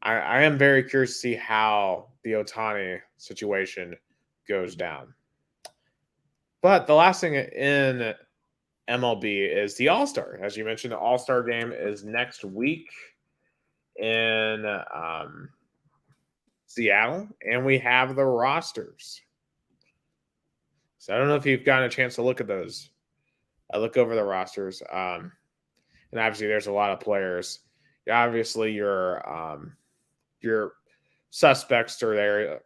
I am very curious to see how the Ohtani situation goes down. But the last thing in MLB is the All-Star. As you mentioned, the All-Star game is next week in Seattle, and we have the rosters. So I don't know if you've gotten a chance to look at those. I look over the rosters, and obviously there's a lot of players. Obviously, your suspects are there.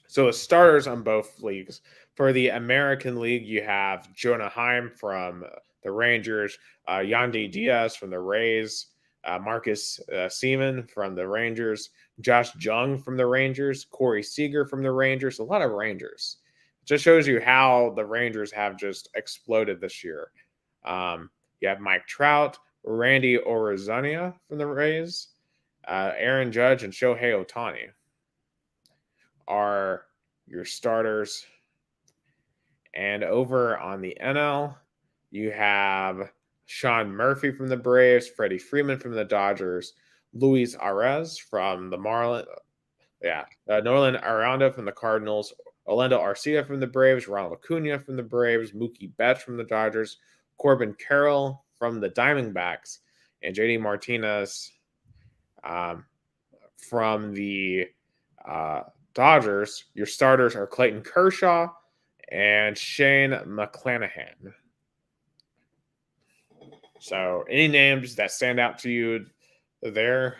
So the starters on both leagues. For the American League, you have Jonah Heim from the Rangers, Yandy Diaz from the Rays, Marcus Seaman from the Rangers, Josh Jung from the Rangers, Corey Seager from the Rangers. A lot of Rangers. It just shows you how the Rangers have just exploded this year. You have Mike Trout, Randy Orozania from the Rays, Aaron Judge, and Shohei Ohtani are your starters. And over on the NL, you have Sean Murphy from the Braves, Freddie Freeman from the Dodgers, Luis Arraez from the Marlins, Nolan Arenado from the Cardinals, Orlando Arcia from the Braves, Ronald Acuna from the Braves, Mookie Betts from the Dodgers, Corbin Carroll from the Diamondbacks, and JD Martinez From the Dodgers, your starters are Clayton Kershaw and Shane McClanahan. So, any names that stand out to you there?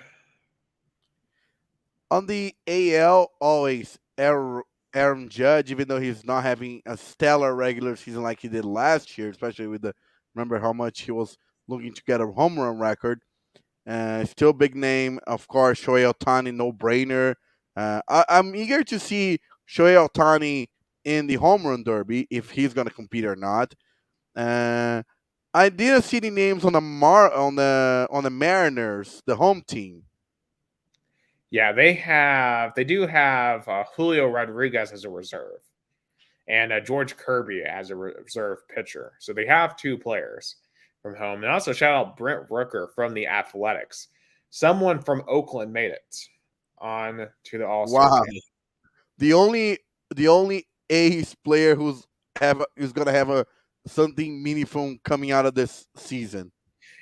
On the AL, always Aaron Judge, even though he's not having a stellar regular season like he did last year, especially with the remember how much he was looking to get a home run record. Still big name, of course. Shohei Ohtani, no brainer. I'm eager to see Shohei Ohtani in the home run derby if he's going to compete or not. Uh, I didn't see any names on the Mariners, the home team. Yeah, they do have Julio Rodriguez as a reserve and George Kirby as a reserve pitcher. So they have two players from home. And also shout out Brent Rooker from the Athletics. Someone from Oakland made it on to the All-Star Wow, team. the only A's player who's gonna have a something meaningful coming out of this season.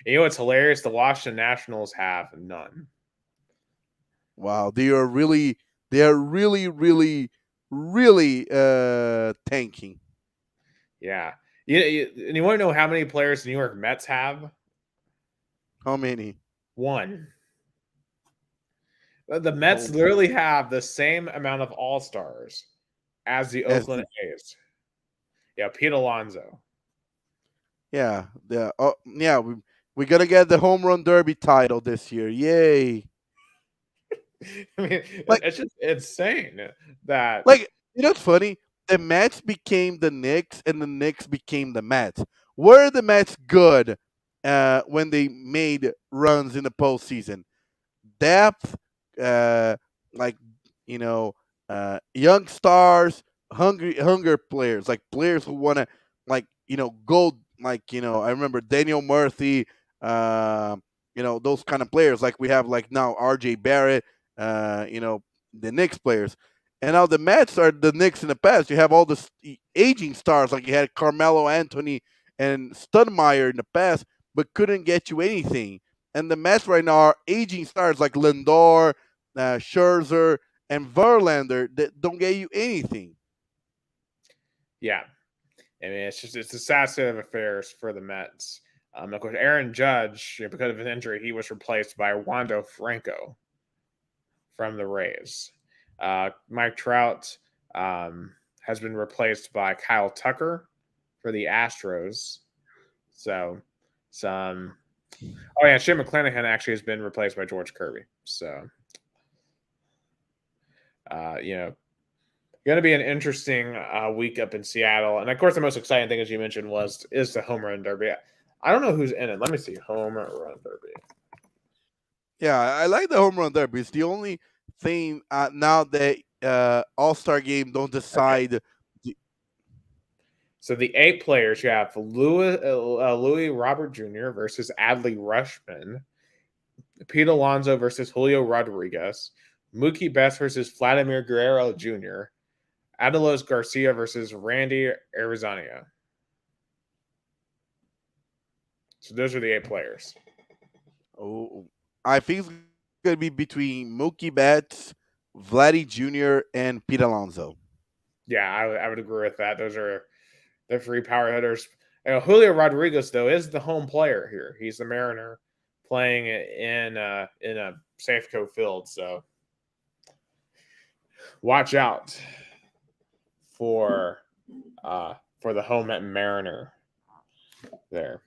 And you know what's hilarious? The Washington Nationals have none. Wow, they are really tanking. Yeah. And you want to know how many players the New York Mets have? How many? One. The Mets Oh, literally have the same amount of All-Stars as the as Oakland A's. Yeah, Pete Alonso. yeah, we're gonna get the home run derby title this year. Yay! I mean, Like it's just insane that like it's funny. The Mets became the Knicks, and the Knicks became the Mets. Were the Mets good when they made runs in the postseason? Depth, uh, like you know, young stars, hunger players, like players who want to, go. I remember Daniel Murphy, uh, those kind of players. Like we have like now R.J. Barrett, the Knicks players. And now the Mets are the Knicks in the past. You have all the aging stars, like you had Carmelo Anthony and Studmeyer in the past, but couldn't get you anything. And the Mets right now are aging stars like Lindor, Scherzer, and Verlander that don't get you anything. yeah, I mean, it's a sad state of affairs for the Mets. Of course, Aaron Judge, because of his injury, he was replaced by Wando Franco from the Rays. Mike Trout has been replaced by Kyle Tucker for the Astros. So, some. Oh yeah, Shane McClanahan actually has been replaced by George Kirby. So, going to be an interesting week up in Seattle. And of course, the most exciting thing, as you mentioned, is the home run derby. I don't know who's in it. Let me see. Home run derby. Yeah, I like the home run derby. It's the only thing now that All Star game don't Okay. decide. So the 8 players you have Louis Robert Jr. versus Adley Rushman, Pete Alonso versus Julio Rodriguez, Mookie Betts versus Vladimir Guerrero Jr., Adelos Garcia versus Randy Arizona. So those are the 8 players. Oh, I think it's gonna be between Mookie Betts, Vladdy Jr., and Pete Alonso. Yeah, I would agree with that. Those are the 3 power hitters. Julio Rodriguez, though, is the home player here. He's the Mariner playing in a Safeco field. So watch out for the home at Mariner there.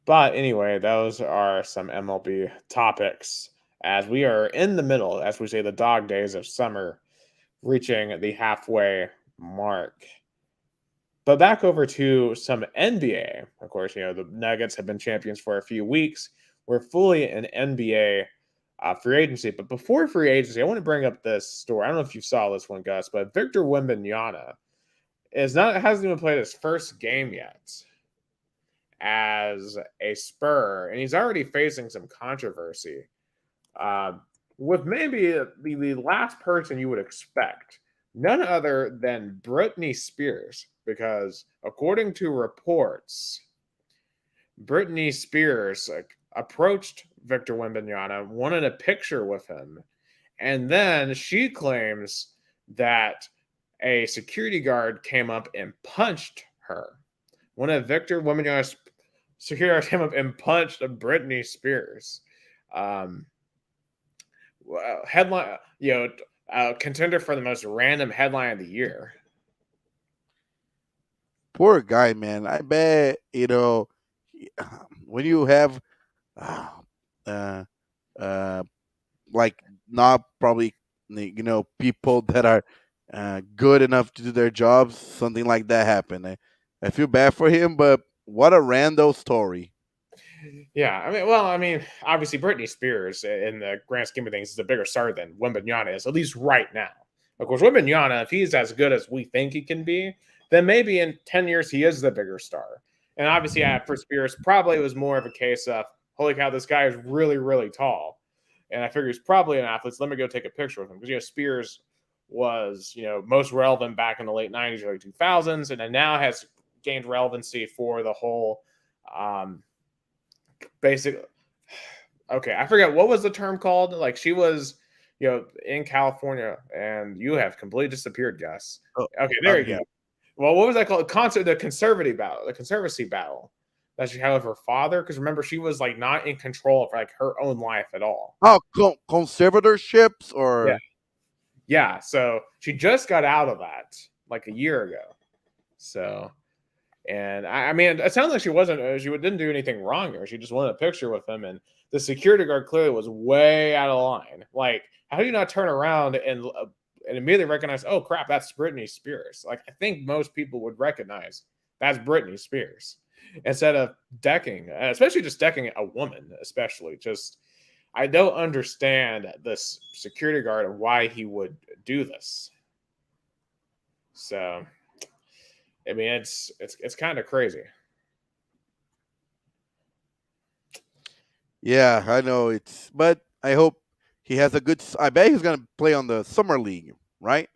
But anyway, those are some MLB topics as we are in the middle, as we say, the dog days of summer, reaching the halfway mark. But back over to some NBA. Of course, the Nuggets have been champions for a few weeks. We're fully in NBA free agency. But before free agency, I want to bring up this story. I don't know if you saw this one, Gus, but Victor Wembanyama hasn't even played his first game yet as a Spur, and he's already facing some controversy with maybe the last person you would expect, none other than Britney Spears, because according to reports, Britney Spears approached Victor Wembanyama, wanted a picture with him, and then she claims that a security guard came up and punched her. One of Victor Wembanyama's security guards came up and punched Britney Spears. Um, Headline, contender for the most random headline of the year. Poor guy, man. I bet when you have uh, uh, uh, like not probably people that are good enough to do their jobs, something like that happened. I feel bad for him, but what a random story. Yeah, I mean, obviously Britney Spears, in the grand scheme of things, is a bigger star than Wembanyama is, at least right now. Of course, Wembanyama, if he's as good as we think he can be, then maybe in 10 years he is the bigger star. And obviously, for Spears, probably it was more of a case of, holy cow, this guy is really, really tall. And I figure he's probably an athlete, so let me go take a picture with him. Because, Spears was, most relevant back in the late 90s, early 2000s, and then now has gained relevancy for the whole basic. Okay, I forget what was the term called. Like she was, in California, and you have completely disappeared, Gus. Oh, Okay, there I'm you here. go. Well, what was that called? The conservative battle, the conservacy battle that she had with her father. Because remember, she was like not in control of like her own life at all. Oh, conservatorships Yeah, or yeah. So she just got out of that like a year ago. So, and I mean, it sounds like she didn't do anything wrong here. She just wanted a picture with him, and the security guard clearly was way out of line. Like, how do you not turn around and immediately recognize, oh crap, that's Britney Spears? Like, I think most people would recognize that's Britney Spears instead of decking, especially just decking a woman, especially. Just, I don't understand this security guard and why he would do this. So, I mean, it's kind of crazy. yeah, I know but I hope he has a good. I bet he's gonna play on the summer league, right?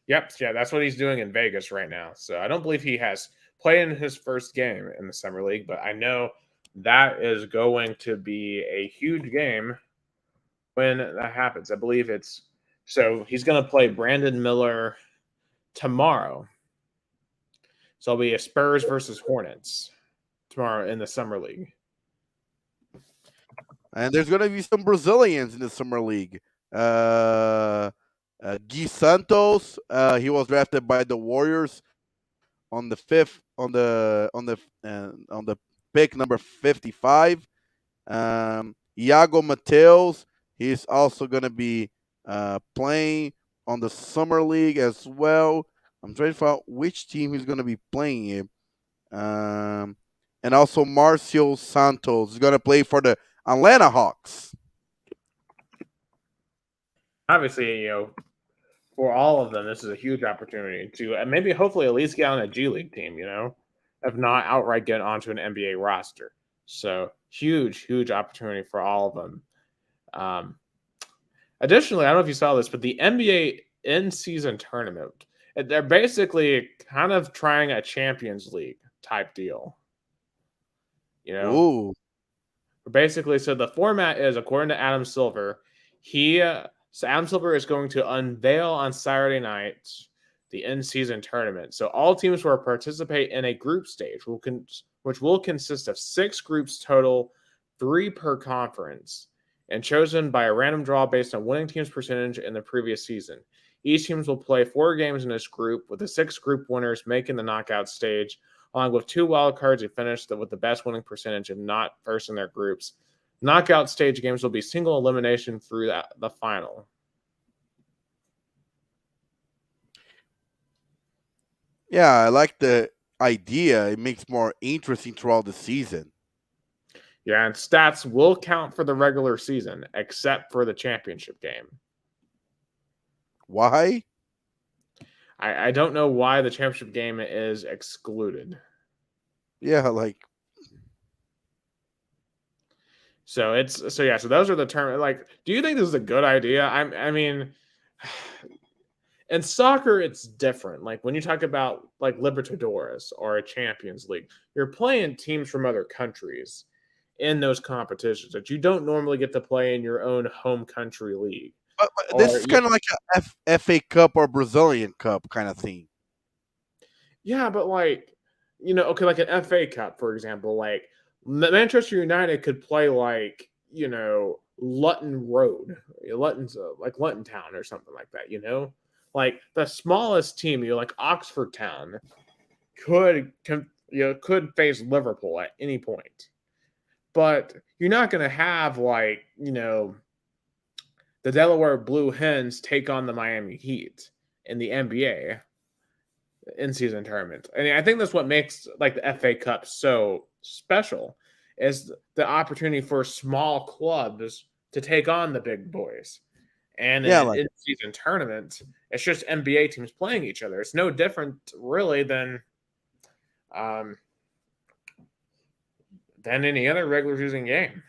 Yep, yeah, that's what he's doing in Vegas right now. So I don't believe he has played in his first game in the summer league, but I know that is going to be a huge game when that happens. I believe he's going to play Brandon Miller tomorrow. So it'll be a Spurs versus Hornets tomorrow in the summer league. And there's gonna be some Brazilians in the summer league. Gui Santos, he was drafted by the Warriors on the fifth on the pick number 55. Iago Mateus, he's also gonna be playing on the summer league as well. I'm trying to find out which team he's gonna be playing in. And also Marcio Santos is gonna play for the Atlanta Hawks. Obviously, for all of them, this is a huge opportunity to maybe hopefully at least get on a G League team, if not outright get onto an NBA roster. So huge, huge opportunity for all of them. Additionally, I don't know if you saw this, but the NBA in-season tournament, they're basically kind of trying a Champions League type deal. Ooh. Basically, so the format is, according to Adam Silver, Adam Silver is going to unveil on Saturday night the in-season tournament. So all teams will participate in a group stage, which will consist of 6 groups total, 3 per conference, and chosen by a random draw based on winning team's percentage in the previous season. Each team will play 4 games in this group, with the 6 group winners making the knockout stage, along with 2 wild cards who finish with the best winning percentage and not first in their groups. Knockout stage games will be single elimination through the final. Yeah, I like the idea. It makes more interesting throughout the season. Yeah, and stats will count for the regular season, except for the championship game. Why? I don't know why the championship game is excluded. Yeah, like so those are the terms. Like, do you think this is a good idea? I mean, in soccer, it's different. Like when you talk about like Libertadores or a Champions League, you're playing teams from other countries. in those competitions that you don't normally get to play in your own home country league. But this Or is kind of like a FA Cup or Brazilian Cup kind of thing. yeah, but like, okay, like an FA Cup, for example, like Manchester United could play like, Luton Road, Luton's like Luton Town or something like that, like the smallest team, like Oxford Town, could face Liverpool at any point, but you're not going to have like the Delaware Blue Hens take on the Miami Heat in the NBA in-season tournament. And I think that's what makes like the FA Cup so special is the opportunity for small clubs to take on the big boys. And in Yeah, an like in-season tournament, it's just NBA teams playing each other. It's no different, really, um, than any other regular season game.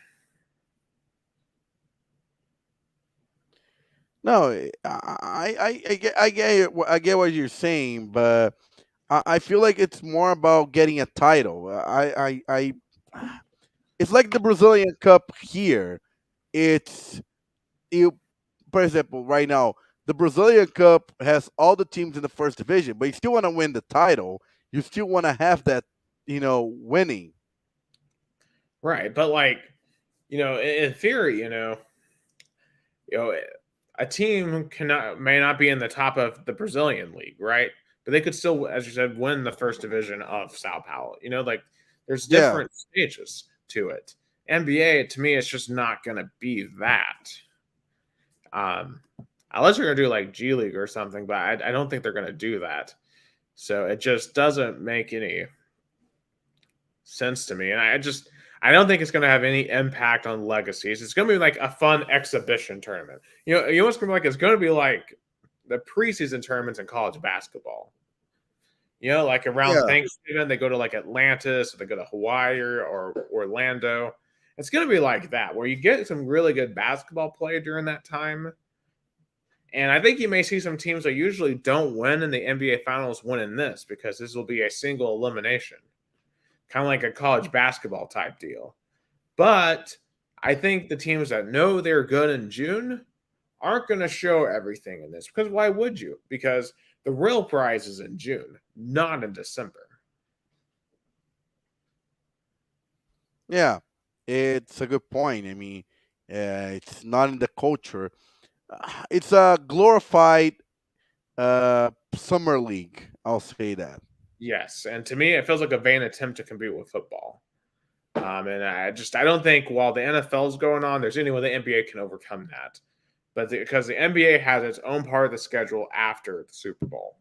no, I get what you're saying, but I feel like it's more about getting a title. It's like the Brazilian Cup here. It's you, for example, right now the Brazilian Cup has all the teams in the first division, but you still want to win the title. You still want to have that, winning. Right. But like, in theory, you know, a team may not be in the top of the Brazilian league, right? But they could still, as you said, win the first division of Sao Paulo. Like there's Yeah, different stages to it. NBA to me, it's just not going to be that. Um, Unless you're going to do like G League or something, but I don't think they're going to do that. So it just doesn't make any sense to me. And I don't think it's going to have any impact on legacies. It's going to be like a fun exhibition tournament. You know what's going to be like? It's going to be like the preseason tournaments in college basketball. Like around yeah, Thanksgiving, they go to like Atlantis, or they go to Hawaii or Orlando. It's going to be like that, where you get some really good basketball play during that time. And I think you may see some teams that usually don't win in the NBA Finals win in this, because this will be a single elimination, kind of like a college basketball type deal. But I think the teams that know they're good in June aren't going to show everything in this, because why would you? Because the real prize is in June, not in December. yeah. It's a good point. I mean, it's not in the culture. It's a glorified summer league. I'll say that. Yes, and to me, it feels like a vain attempt to compete with football. And I don't think while the NFL is going on, there's any way the NBA can overcome that. But because the NBA has its own part of the schedule after the Super Bowl.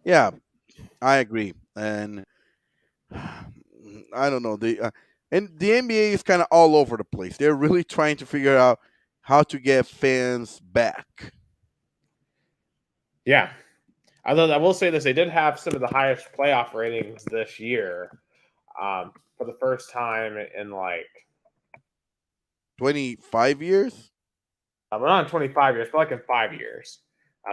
Yeah, I agree, and I don't know and the NBA is kind of all over the place. They're really trying to figure out how to get fans back. Yeah, although I will say this, they did have some of the highest playoff ratings this year, for the first time in like 25 years. well, not in 25 years, but like in 5 years.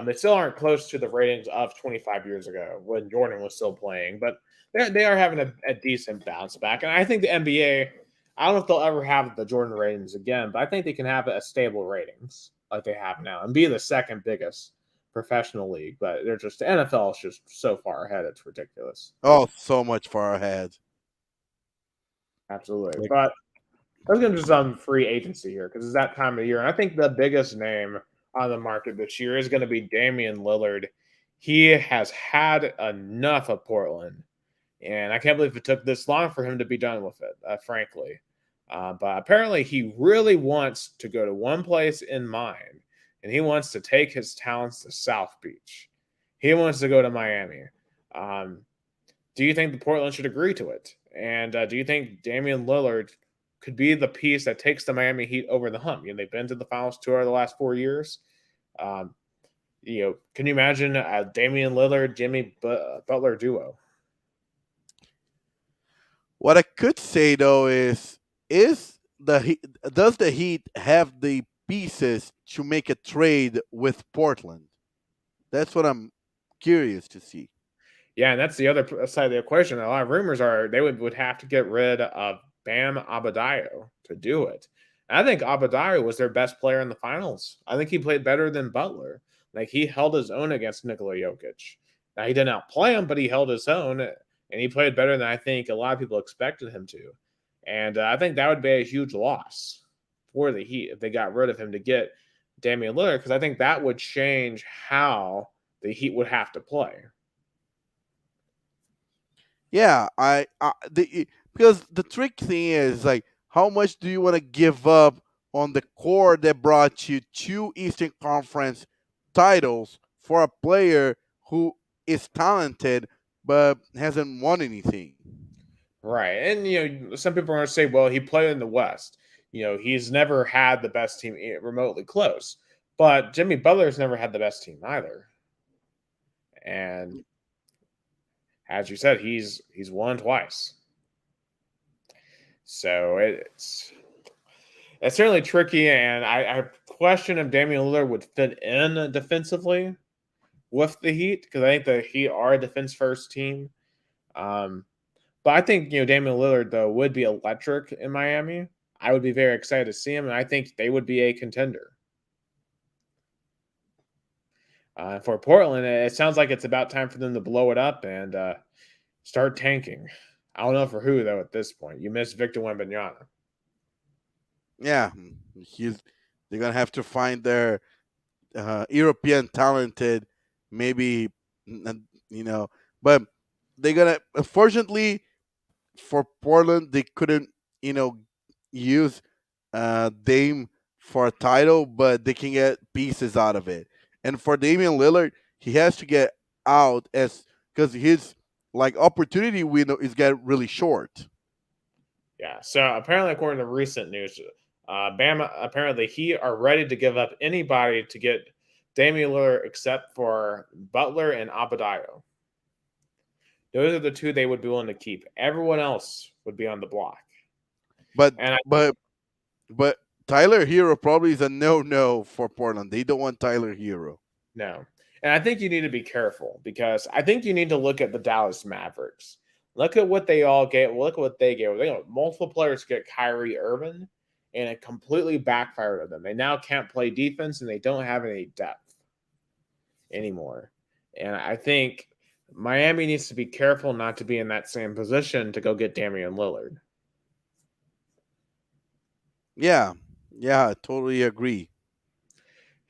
They still aren't close to the ratings of 25 years ago when Jordan was still playing, but they are having a decent bounce back. And I think the NBA, I don't know if they'll ever have the Jordan ratings again, but I think they can have a stable ratings like they have now and be the second biggest professional league. But they're just, the NFL is just so far ahead, it's ridiculous. Oh, so much far ahead. Absolutely. Like, But let's get into some free agency here, because it's that time of year. And I think the biggest name on the market this year is going to be Damian Lillard. He has had enough of Portland, and I can't believe it took this long for him to be done with it, frankly. But apparently, he really wants to go to one place in mind, and he wants to take his talents to South Beach. He wants to go to Miami. Um, do you think the Portland should agree to it? And do you think Damian Lillard could be the piece that takes the Miami Heat over the hump? They've been to the finals 2 out of the last 4 years. Um, can you imagine a Damian Lillard, Jimmy Butler duo? what I could say though is does the Heat have the pieces to make a trade with Portland? That's what I'm curious to see. Yeah, and that's the other side of the equation. A lot of rumors are they would have to get rid of Bam Adebayo to do it. I think Adebayo was their best player in the finals. I think he played better than Butler. Like he held his own against Nikola Jokic. Now he didn't outplay him, but he held his own, and he played better than I think a lot of people expected him to. And I think that would be a huge loss for the Heat if they got rid of him to get Damian Lillard, because I think that would change how the Heat would have to play. Yeah, because the trick thing is like, how much do you want to give up on the core that brought you two Eastern Conference titles for a player who is talented but hasn't won anything? Right. And, some people are going to say, well, he played in the West. He's never had the best team remotely close. But Jimmy Butler's never had the best team either. And as you said, he's won twice. So it's certainly tricky. And I question if Damian Lillard would fit in defensively with the Heat, because I think the Heat are a defense first team. But I think, Damian Lillard, though, would be electric in Miami. I would be very excited to see him, and I think they would be a contender. For Portland, it sounds like it's about time for them to blow it up and start tanking. I don't know for who, though, at this point. You missed Victor Wembanyama. Yeah, they're gonna have to find their European talented, maybe, you know, but they're gonna. Unfortunately for Portland, they couldn't, use Dame for a title, but they can get pieces out of it. And for Damian Lillard, he has to get out as because his like opportunity window is getting really short. Yeah, so apparently, according to recent news, Bama apparently he are ready to give up anybody to get Damian Lillard except for Butler and Adebayo. Those are the two they would be willing to keep. Everyone else would be on the block. But And but Tyler Hero probably is a no for Portland. They don't want Tyler Hero. no. And I think you need to be careful, because I think you need to look at the Dallas Mavericks. Look at what they all get. Look at what they gave. They got multiple players to get Kyrie Irving, and it completely backfired on them. They now can't play defense, and they don't have any depth anymore. And I think Miami needs to be careful not to be in that same position to go get Damian Lillard. Yeah, I totally agree.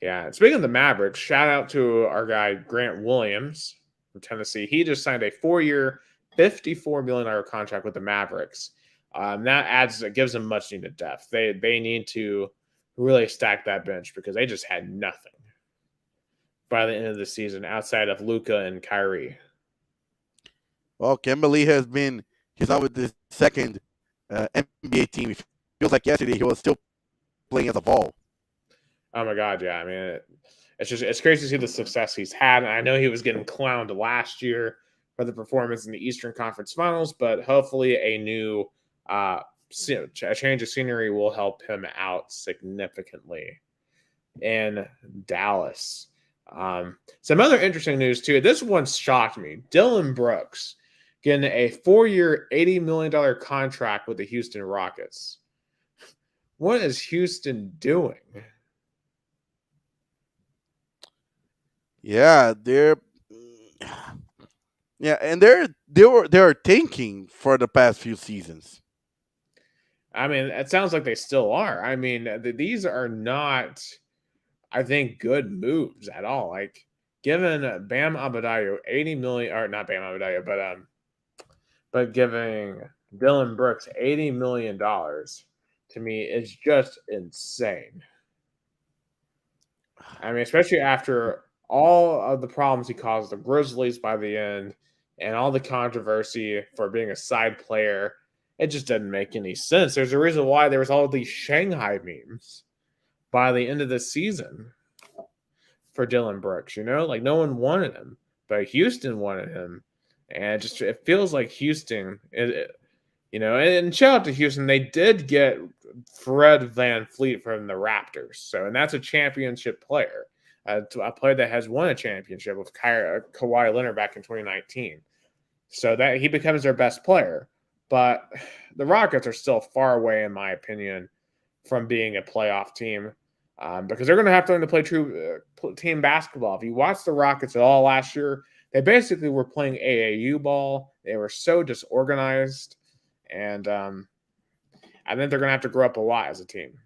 Yeah. Speaking of the Mavericks, shout out to our guy Grant Williams from Tennessee. He just signed a 4-year, $54 million contract with the Mavericks. That gives them much needed depth. They need to really stack that bench, because they just had nothing by the end of the season outside of Luka and Kyrie. Well, Kimberly he's not with the second NBA team. It feels like yesterday he was still playing as a ball. Oh my God, yeah. I mean, it's crazy to see the success he's had. And I know he was getting clowned last year for the performance in the Eastern Conference Finals, but hopefully a new a change of scenery will help him out significantly in Dallas. Some other interesting news too. This one shocked me. Dylan Brooks getting a 4-year, $80 million contract with the Houston Rockets. What is Houston doing? Yeah, and they're tanking for the past few seasons. I mean, it sounds like they still are. I mean, these are not, I think, good moves at all. Like, giving Bam Adebayo 80 million, or not Bam Adebayo, but giving Dylan Brooks $80 million to me is just insane. I mean, especially after all of the problems he caused the Grizzlies by the end, and all the controversy for being a side player. It just doesn't make any sense. There's a reason why there was all these Shanghai memes by the end of the season for Dylan Brooks. Like no one wanted him, but Houston wanted him, and it feels like Houston. And shout out to Houston. They did get Fred VanVleet from the Raptors, and that's a championship player, a player that has won a championship with Kawhi Leonard back in 2019. so that he becomes their best player. But the Rockets are still far away, in my opinion, from being a playoff team because they're going to have to learn to play true team basketball. If you watch the Rockets at all last year, they basically were playing AAU ball. They were so disorganized, and I think they're going to have to grow up a lot as a team.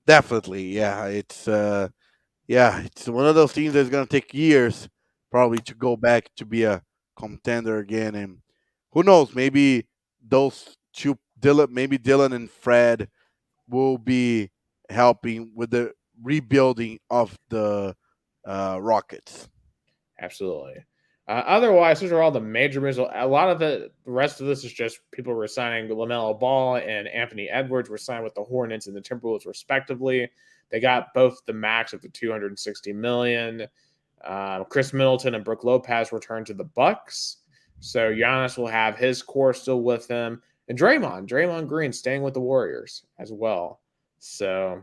Definitely, it's one of those teams that's gonna take years probably to go back to be a contender again, and who knows, maybe those two maybe Dylan and Fred will be helping with the rebuilding of the Rockets. Absolutely. Otherwise, those are all the major moves. A lot of the rest of this is just people resigning LaMelo Ball and Anthony Edwards were signed with the Hornets and the Timberwolves respectively. They got both the max of the $260 million. Chris Middleton and Brook Lopez returned to the Bucks, so Giannis will have his core still with him, and Draymond Green staying with the Warriors as well. So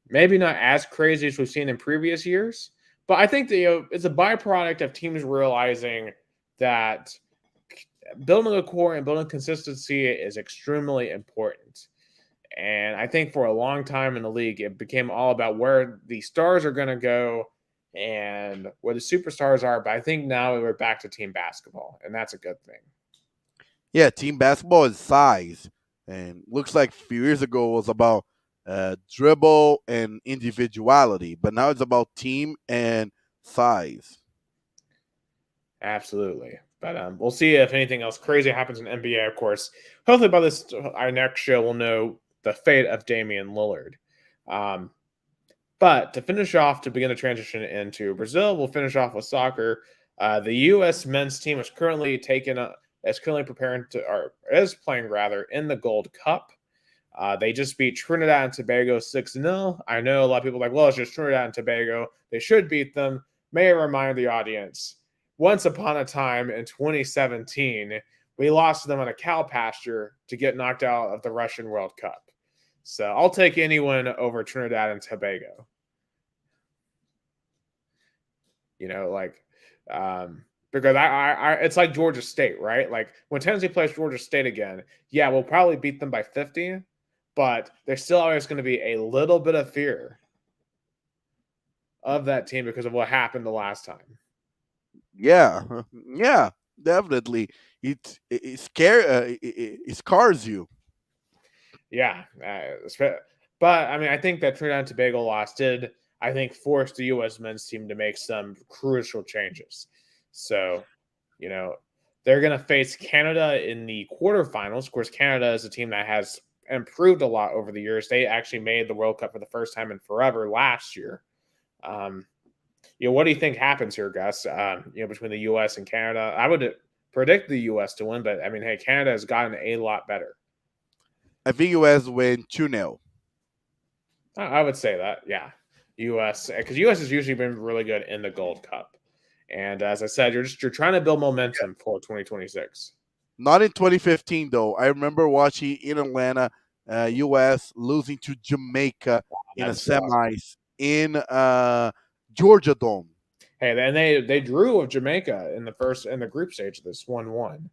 maybe not as crazy as we've seen in previous years. But I think that it's a byproduct of teams realizing that building a core and building consistency is extremely important. And I think for a long time in the league, it became all about where the stars are going to go and where the superstars are. But I think now we're back to team basketball, and that's a good thing. Yeah, team basketball is size, and looks like a few years ago it was about dribble and individuality, but now it's about team and size. Absolutely. But we'll see if anything else crazy happens in NBA, of course. Hopefully by this our next show we'll know the fate of Damian Lillard. Um, but to finish off, to begin the transition into Brazil, we'll finish off with soccer. The U.S. men's team is currently preparing to, or is playing rather, in the Gold Cup. They just beat Trinidad and Tobago 6-0. I know a lot of people are like, well, it's just Trinidad and Tobago. They should beat them. May I remind the audience, once upon a time in 2017, we lost to them on a cow pasture to get knocked out of the Russian World Cup. So I'll take anyone over Trinidad and Tobago. Because it's like Georgia State, right? Like when Tennessee plays Georgia State again, yeah, we'll probably beat them by 50, but there's still always going to be a little bit of fear of that team because of what happened the last time. Yeah, yeah, definitely. It scars you. Yeah, but I mean, I think that Trinidad and Tobago loss did, I think, force the U.S. men's team to make some crucial changes. So, they're going to face Canada in the quarterfinals. Of course, Canada is a team that has improved a lot over the years. They actually made the World Cup for the first time in forever last year. What do you think happens here, Gus? Between the U.S. and Canada, I would predict the U.S. to win, but I mean, hey, Canada has gotten a lot better. I think U.S. win 2-0. I would say that, yeah. U.S. because U.S. has usually been really good in the Gold Cup, and as I said, you're trying to build momentum for 2026. Not in 2015 though. I remember watching in Atlanta, U.S. losing to Jamaica in a semis in Georgia Dome. Hey, then they drew with Jamaica in the group stage of this 1-1.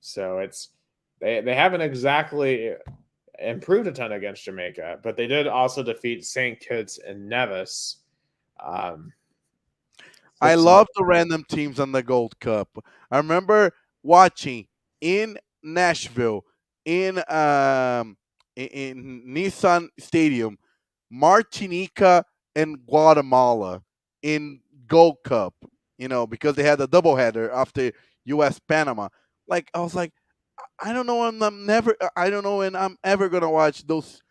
So it's they haven't exactly improved a ton against Jamaica, but they did also defeat St. Kitts and Nevis. I love the random teams on the Gold Cup. I remember watching in Nashville in Nissan Stadium, Martinica and Guatemala in Gold Cup. Because they had a doubleheader after U.S. Panama. Like I was like, I don't know, I don't know when I'm ever gonna watch those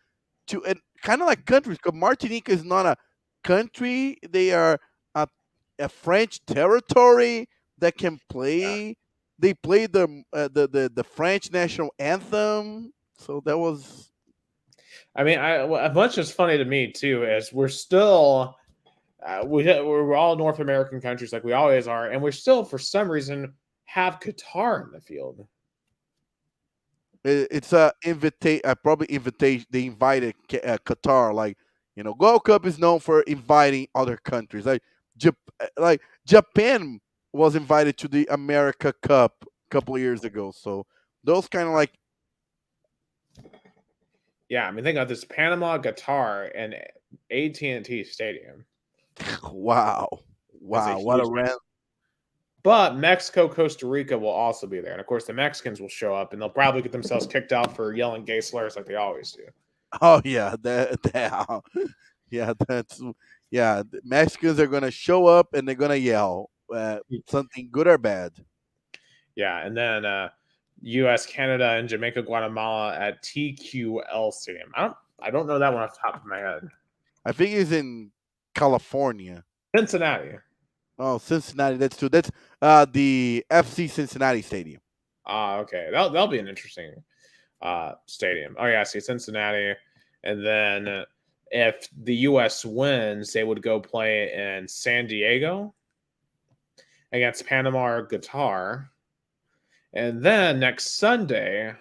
two, and kind of like countries. Because Martinica is not a country; they are a French territory that can play. Yeah. They played the French national anthem, so that was. I mean, as much as funny to me too is we're still we're all North American countries like we always are, and we're still for some reason have Qatar in the field. It's a invitation. They invited Qatar. Like Gold Cup is known for inviting other countries. Like Japan was invited to the America Cup a couple of years ago. So those kind of like Yeah, I mean, think of this: Panama, Qatar, and AT&T Stadium. wow, That's a wow, what a huge. rant. But Mexico, Costa Rica will also be there, and of course, the Mexicans will show up, and they'll probably get themselves kicked out for yelling gay slurs like they always do. Oh yeah, yeah, that's yeah. The Mexicans are gonna show up and they're gonna yell something good or bad. Yeah, and then U.S., Canada, and Jamaica, Guatemala at TQL Stadium. I don't know that one off the top of my head. I think it's in California. Cincinnati. Oh, Cincinnati. That's true. That's the FC Cincinnati Stadium. Ah, okay. That'll be an interesting stadium. Oh yeah, see Cincinnati, and then if the U.S. wins, they would go play in San Diego against Panama or Qatar, and then next Sunday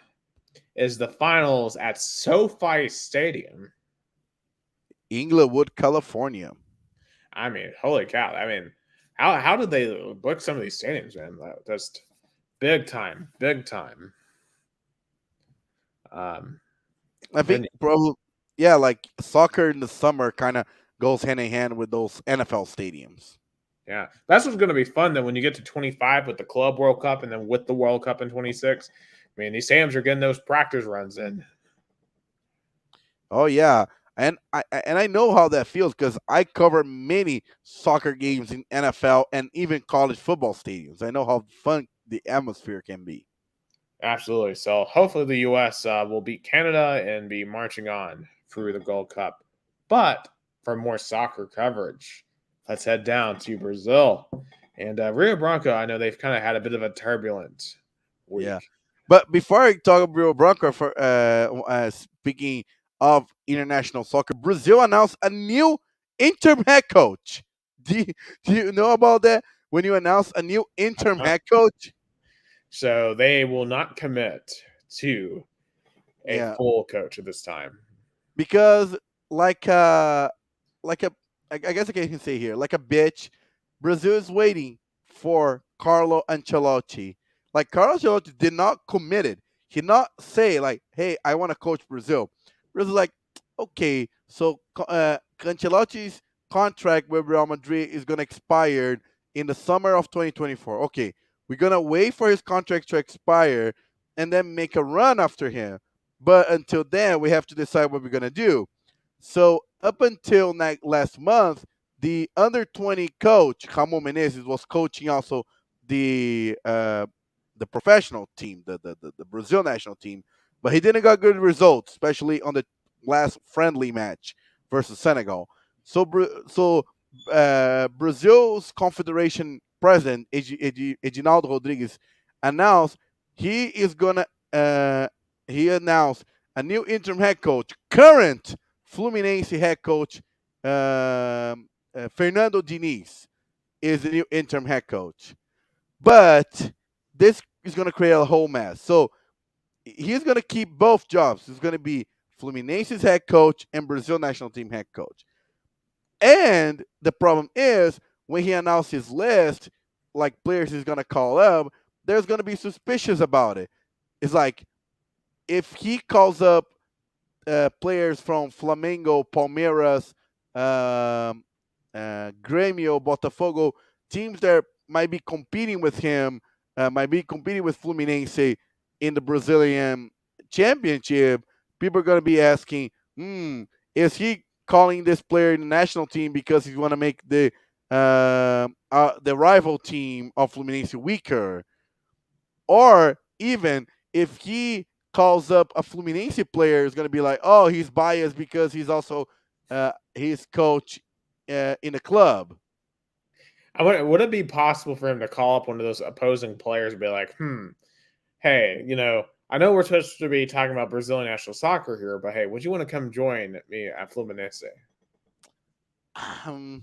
is the finals at SoFi Stadium. Inglewood, California. I mean, holy cow! I mean, how did they book some of these stadiums, man? Just big time, big time. Um, I think then probably yeah, like soccer in the summer kind of goes hand in hand with those NFL stadiums. yeah, that's what's going to be fun. Then when you get to 25 with the Club World Cup, and then with the World Cup in 26, I mean, these Sams are getting those practice runs in. Oh yeah, and I know how that feels because I cover many soccer games in NFL and even college football stadiums. I know how fun the atmosphere can be. Absolutely. So hopefully the U.S. Will beat Canada and be marching on through the Gold Cup. But for more soccer coverage, let's head down to Brazil. And Rio Branco, I know they've kind of had a bit of a turbulent Yeah. week. But before I talk about Rio Branco, for speaking of international soccer, Brazil announced a new interim head coach. Do you, do you know about that? When you announce a new interim Uh, head coach? So they will not commit to a Yeah, full coach at this time. because like like a I guess I can say here like a bitch, Brazil is waiting for Carlo Ancelotti. Like Carlo Ancelotti did not commit it. He not say like, "Hey, I want to coach Brazil." Brazil like, okay, so Ancelotti's contract with Real Madrid is gonna expire in the summer of 2024. Okay, we're gonna wait for his contract to expire and then make a run after him. But until then, we have to decide what we're gonna do. So up until last month, the under 20 coach Ramon Menezes was coaching also the uh, the professional team, the Brazil national team, but he didn't got good results, especially on the last friendly match versus Senegal. So Brazil's Confederation president Edinaldo Rodrigues announced he is gonna he announced a new interim head coach, current Fluminense head coach Fernando Diniz is the new interim head coach. But this is going to create a whole mess. So he's going to keep both jobs. He's going to be Fluminense's head coach and Brazil national team head coach. And the problem is when he announced his list, like players he's going to call up, there's going to be suspicious about it. It's like if he calls up players from Flamengo, Palmeiras, Grêmio, Botafogo, teams that might be competing with him, might be competing with Fluminense in the Brazilian championship, people are going to be asking, is he calling this player in the national team because he want to make the rival team of Fluminense weaker? Or even if he calls up a Fluminense player, is going to be like, oh, he's biased because he's also his coach in a club. Would it be possible for him to call up one of those opposing players and be like, hey, I know we're supposed to be talking about Brazilian national soccer here, but hey, would you want to come join me at Fluminense? Um,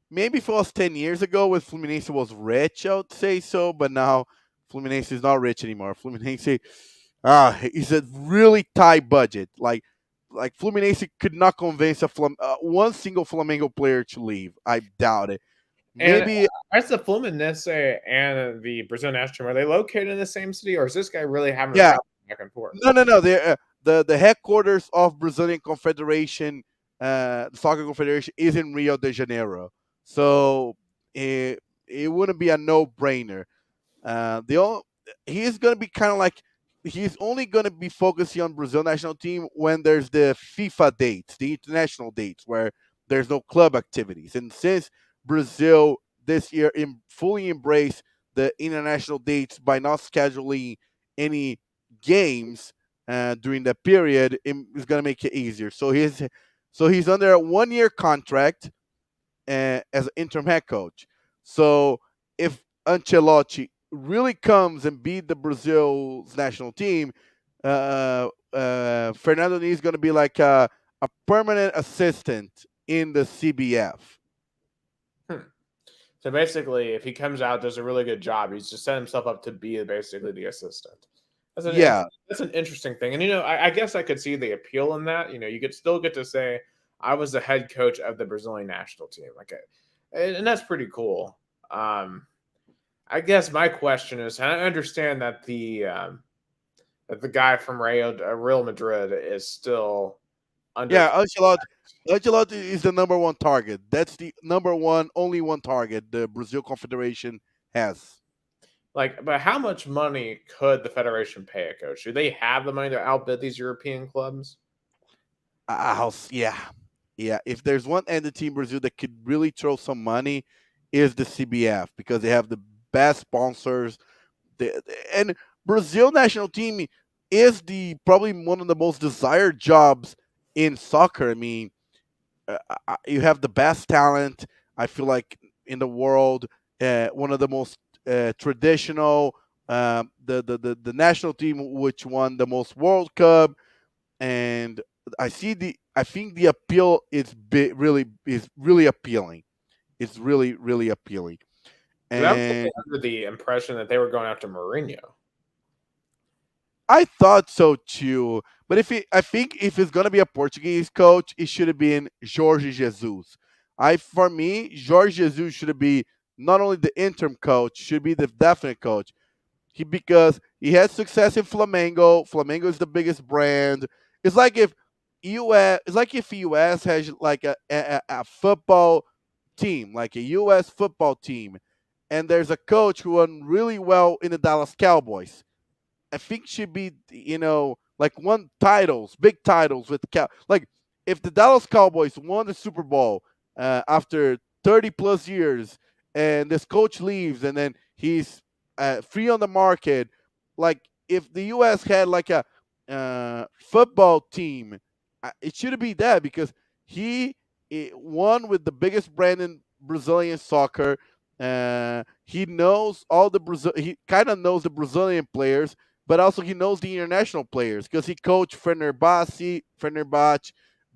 Maybe if it was 10 years ago when Fluminense was rich, I would say so, but now Fluminense is not rich anymore. Fluminense is a really tight budget. Like Fluminense could not convince one single Flamengo player to leave. I doubt it. And Maybe as the Fluminense and the Brazil national team, are they located in the same city, or is this guy really having to yeah. travel back and forth? No. They're, the headquarters of Brazilian Confederation, the Soccer Confederation, is in Rio de Janeiro. So it wouldn't be a no brainer. The only, he's gonna be kind of like, he's only gonna be focusing on Brazil national team when there's the FIFA dates, the international dates where there's no club activities. And since Brazil this year fully embraced the international dates by not scheduling any games during that period, it's gonna make it easier. So he's under a 1 year contract as an interim head coach. So if Ancelotti really comes and beat the Brazil's national team, Fernando is going to be like a permanent assistant in the CBF. Hmm. So basically, if he comes out, does a really good job, he's just set himself up to be basically the assistant. Yeah, That's an interesting thing, and I guess I could see the appeal in that. You could still get to say I was the head coach of the Brazilian national team, and that's pretty cool. Um, I guess my question is, and I understand that the guy from Real Madrid is still under yeah. Ancelotti, contract. Ancelotti is the number one target. That's the number one, only one target the Brazil Confederation has. But how much money could the federation pay a coach? Do they have the money to outbid these European clubs? Yeah, yeah. If there's one entity in Brazil that could really throw some money, is the CBF because they have the best sponsors. And Brazil national team is the probably one of the most desired jobs in soccer. I mean, you have the best talent. I feel like in the world, one of the most traditional. The national team which won the most World Cup, and I think the appeal is really appealing. It's really appealing. Because I was And under the impression that they were going after Mourinho. I thought so too. But I think if it's gonna be a Portuguese coach, it should have been Jorge Jesus. For me, Jorge Jesus should be not only the interim coach, should be the definite coach. Because he had success in Flamengo. Flamengo is the biggest brand. It's like if US has like a football team, like a US football team, and there's a coach who won really well in the Dallas Cowboys. I think should be like won titles, big titles with like if the Dallas Cowboys won the Super Bowl after 30 plus years, and this coach leaves, and then he's free on the market, like if the U.S. had like a football team, it should be that because he won with the biggest brand in Brazilian soccer. He knows all the Brazil. He kind of knows the Brazilian players, but also he knows the international players because he coached Fenerbahce,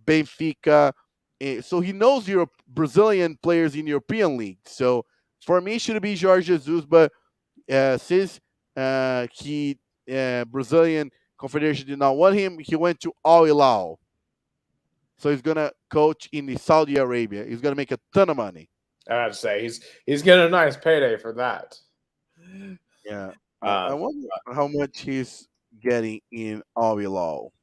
Benfica. So he knows Brazilian players in European league. So for me, it should be Jorge Jesus, but since he Brazilian Confederation did not want him, he went to Al Hilal. So he's gonna coach in the Saudi Arabia. He's gonna make a ton of money. I have to say he's getting a nice payday for that. Yeah, I Um, wonder how much he's getting in Al Hilal.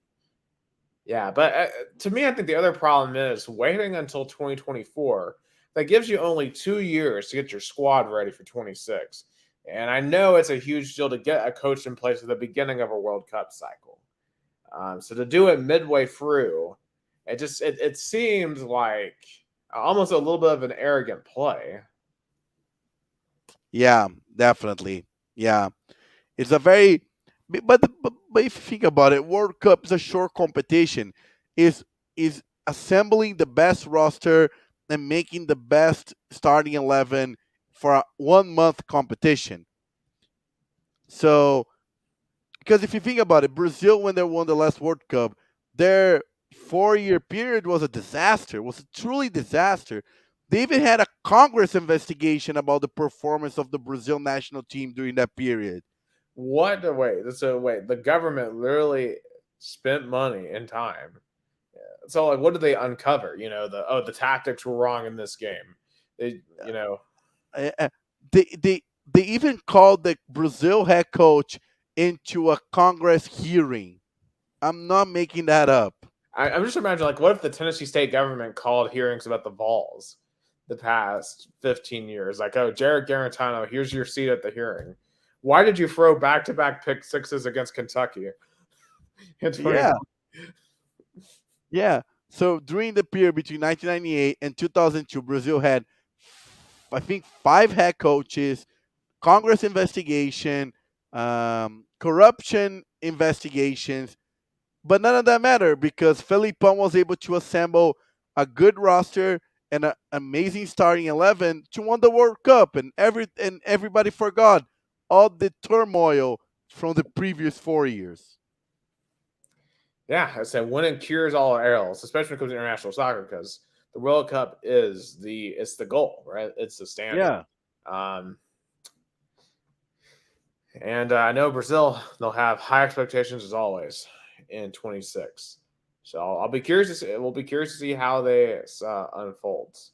yeah, but to me, I think the other problem is waiting until 2024. That gives you only 2 years to get your squad ready for 26. And I know it's a huge deal to get a coach in place at the beginning of a World Cup cycle. So to do it midway through, it seems like almost a little bit of an arrogant play. Yeah, definitely. Yeah, it's a very, but if you think about it, World Cup is a short competition. Is assembling the best roster and making the best starting 11 for a 1 month competition. So because if you think about it, Brazil when they won the last World Cup, their 4 year period was a disaster. Was a truly disaster. They even had a Congress investigation about the performance of the Brazil national team during that period. What? Wait. So wait. The government literally spent money and time. So like, what did they uncover? The tactics were wrong in this game. They. uh, uh, they even called the Brazil head coach into a Congress hearing. I'm not making that up. I'm just imagining, like, what if the Tennessee state government called hearings about the Vols the past 15 years? Like, oh, Jared Garantano, here's your seat at the hearing. Why did you throw back-to-back pick sixes against Kentucky in Yeah, 2020? yeah. So during the period between 1998 and 2002, Brazil had, I think, five head coaches, Congress investigation, corruption investigations, but none of that mattered because Felipão was able to assemble a good roster and an amazing starting 11 to win the World Cup, and everybody forgot all the turmoil from the previous 4 years. Yeah, I said winning cures all ails, especially when it comes to international soccer, because the World Cup is the goal, right? It's the standard. Yeah, Um, and I know Brazil, they'll have high expectations as always in 26. So I'll be curious to see. We'll be curious to see how they unfolds.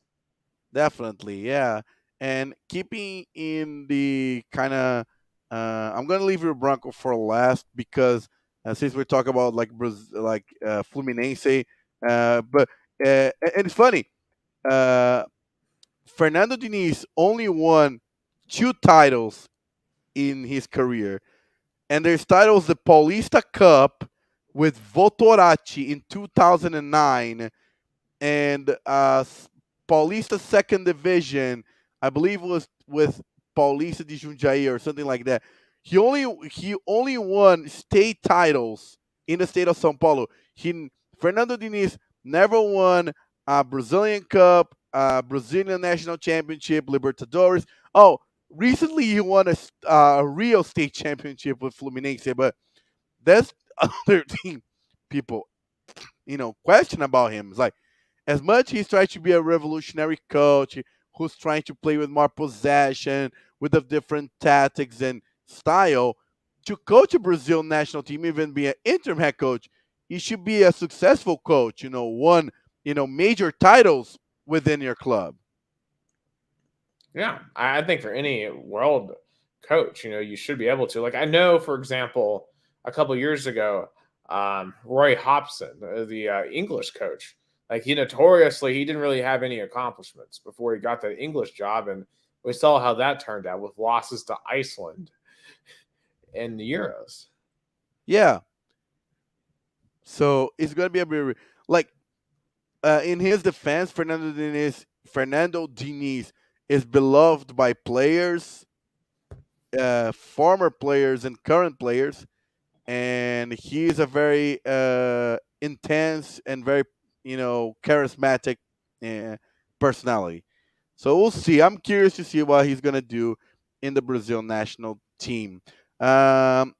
definitely. Yeah, and keeping in the kind of, I'm gonna leave your Bronco for last because since we're talking about like Fluminense, but and it's funny. Uh, Fernando Diniz only won two titles in his career, and there's titles the Paulista Cup with Votoraci in 2009 and Paulista Second Division, I believe it was with Paulista de Jundiaí or something like that. He only won state titles in the state of São Paulo. He Fernando Diniz never won a Brazilian Cup, a Brazilian National Championship, Libertadores. Oh, recently he won a Rio State Championship with Fluminense, but that's other thing people question about him. It's like as much he's trying to be a revolutionary coach who's trying to play with more possession, with a different tactics and style, to coach a Brazil national team, even be an interim head coach, he should be a successful coach, won, major titles within your club. Yeah, I think for any world coach, you should be able to. Like I know, for example, a couple years ago, Roy Hobson, the English coach, like he didn't really have any accomplishments before he got the English job, and we saw how that turned out with losses to Iceland in the Euros. Yeah. So it's going to be a bit like in his defense, Fernando Diniz is beloved by players, former players and current players, and he is a very intense and very charismatic uh, personality. So we'll see. I'm curious to see what he's gonna do in the Brazil national team. Um,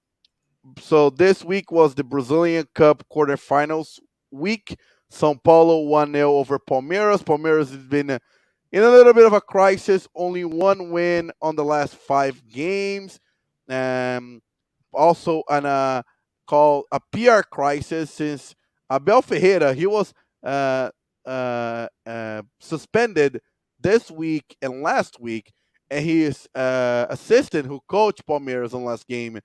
so this week was the Brazilian Cup quarterfinals week. São Paulo 1-0 over Palmeiras. Palmeiras has been in a little bit of a crisis. Only one win on the last 5 games. Um, also an called a PR crisis since Abel Ferreira he was uh, suspended this week and last week, and his assistant who coached Palmeiras on last game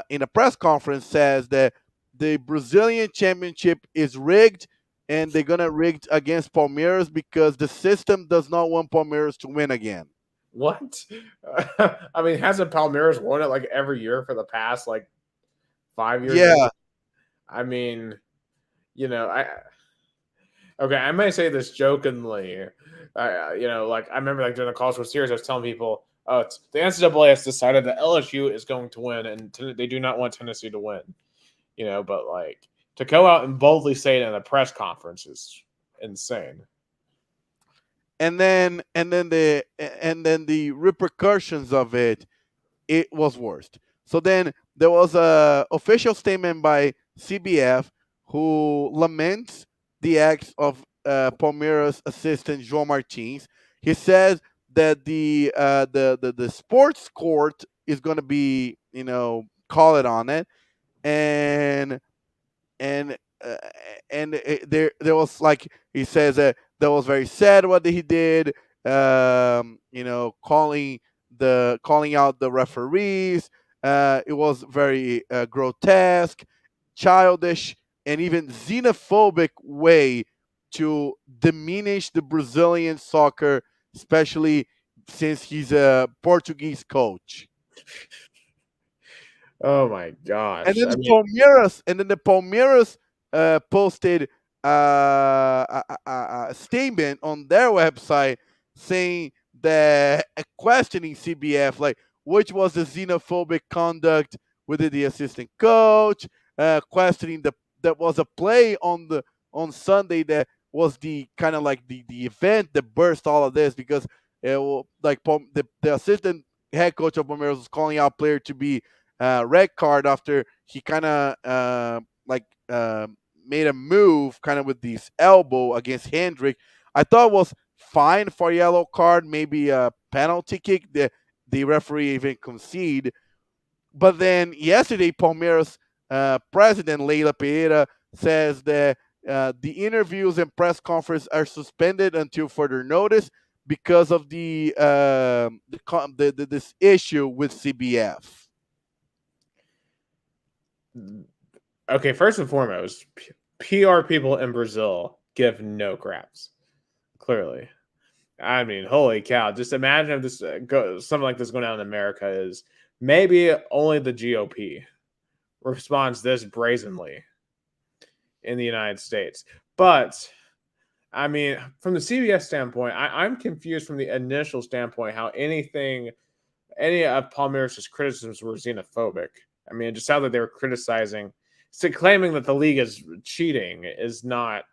in a press conference says that the Brazilian championship is rigged and they're gonna rig against Palmeiras because the system does not want Palmeiras to win again. What? I mean, hasn't Palmeiras won it like every year for the past like 5 years? Yeah, I mean, I okay. I may say this jokingly. Like I remember like during the College World Series, I was telling people, "Oh, the NCAA has decided that LSU is going to win, and they do not want Tennessee to win." But like to go out and boldly say it in a press conference is insane. and then the repercussions of it was worst. So then there was a official statement by CBF who laments the acts of Palmeiras assistant João Martins. He says that the sports court is going to be call it on it, and and there was like he says that that was very sad what he did, calling out the referees. It was very grotesque, childish, and even xenophobic way to diminish the Brazilian soccer, especially since he's a Portuguese coach. Oh my And gosh. then I the mean, Palmeiras posted a statement on their website saying that questioning CBF, like which was the xenophobic conduct within the assistant coach, questioning the that was a play on Sunday that was the kind of like the event that burst all of this because the assistant head coach of Palmeiras was calling out player to be red card after he kind of made a move kind of with this elbow against Hendrick. I thought it was fine for a yellow card, maybe a penalty kick. The referee even conceded. But then yesterday, Palmeiras president Leila Pereira says that the interviews and press conference are suspended until further notice because of this issue with CBF. okay, first and foremost, PR people in Brazil give no craps. Clearly, I mean, holy cow! Just imagine if this something like this going on in America is maybe only the GOP responds this brazenly in the United States. But I mean, from the CBS standpoint, I'm confused from the initial standpoint how any of Palmeiras' criticisms were xenophobic. I mean, it just sounded like they were criticizing, so claiming that the league is cheating is not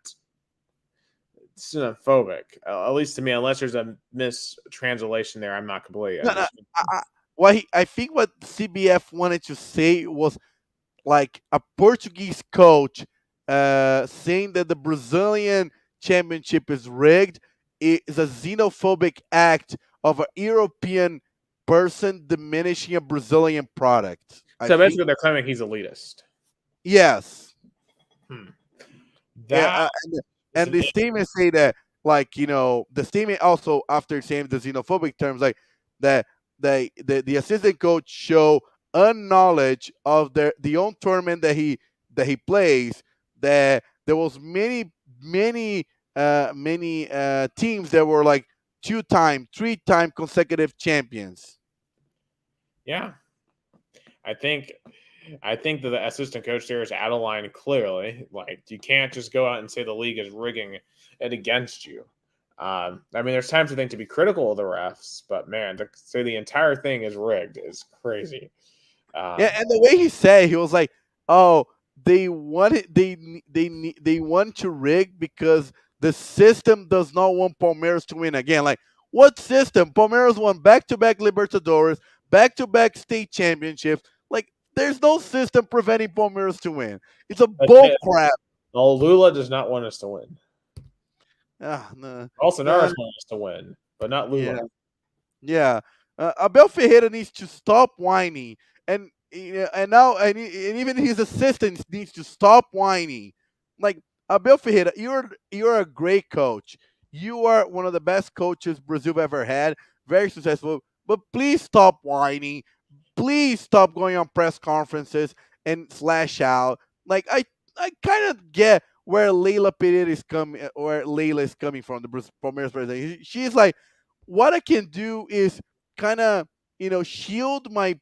xenophobic, at least to me, unless there's a mistranslation there. I'm not completely No, no, understanding. I think what CBF wanted to say was like a Portuguese coach saying that the Brazilian championship is rigged is a xenophobic act of a European person diminishing a Brazilian product. I So think basically, they're claiming he's elitist. yes. Hmm. Yeah, That is and an the statement say that the statement also after saying the xenophobic terms like that the assistant coach show unknowledge of the own tournament that he plays, that there was many teams that were like 2-time 3-time consecutive champions. yeah. I think that the assistant coach there is out of line clearly. Like you can't just go out and say the league is rigging it against you. I mean, there's times I think to be critical of the refs, but man, to say the entire thing is rigged is crazy. Yeah, Um, and the way he said, he was like, "Oh, they wanted they want to rig because the system does not want Palmeiras to win again." Like, what system? Palmeiras won back-to-back Libertadores, back-to-back state championships. Like, there's no system preventing Palmeiras to win. It's a but bull crap. Lula does not want us to win. Ah, no, no, Bolsonaro's want us to win, but not yeah. Lula. Yeah, Abel Ferreira needs to stop whining, and even his assistants needs to stop whining. Like Abel Ferreira, you're a great coach. You are one of the best coaches Brazil ever had. Very successful, but please stop whining. Please stop going on press conferences and slash out. Like I kind of get where Leila Pereira is coming, where Leila is coming from, the Palmeiras president. She's like, what I can do is kind of shield my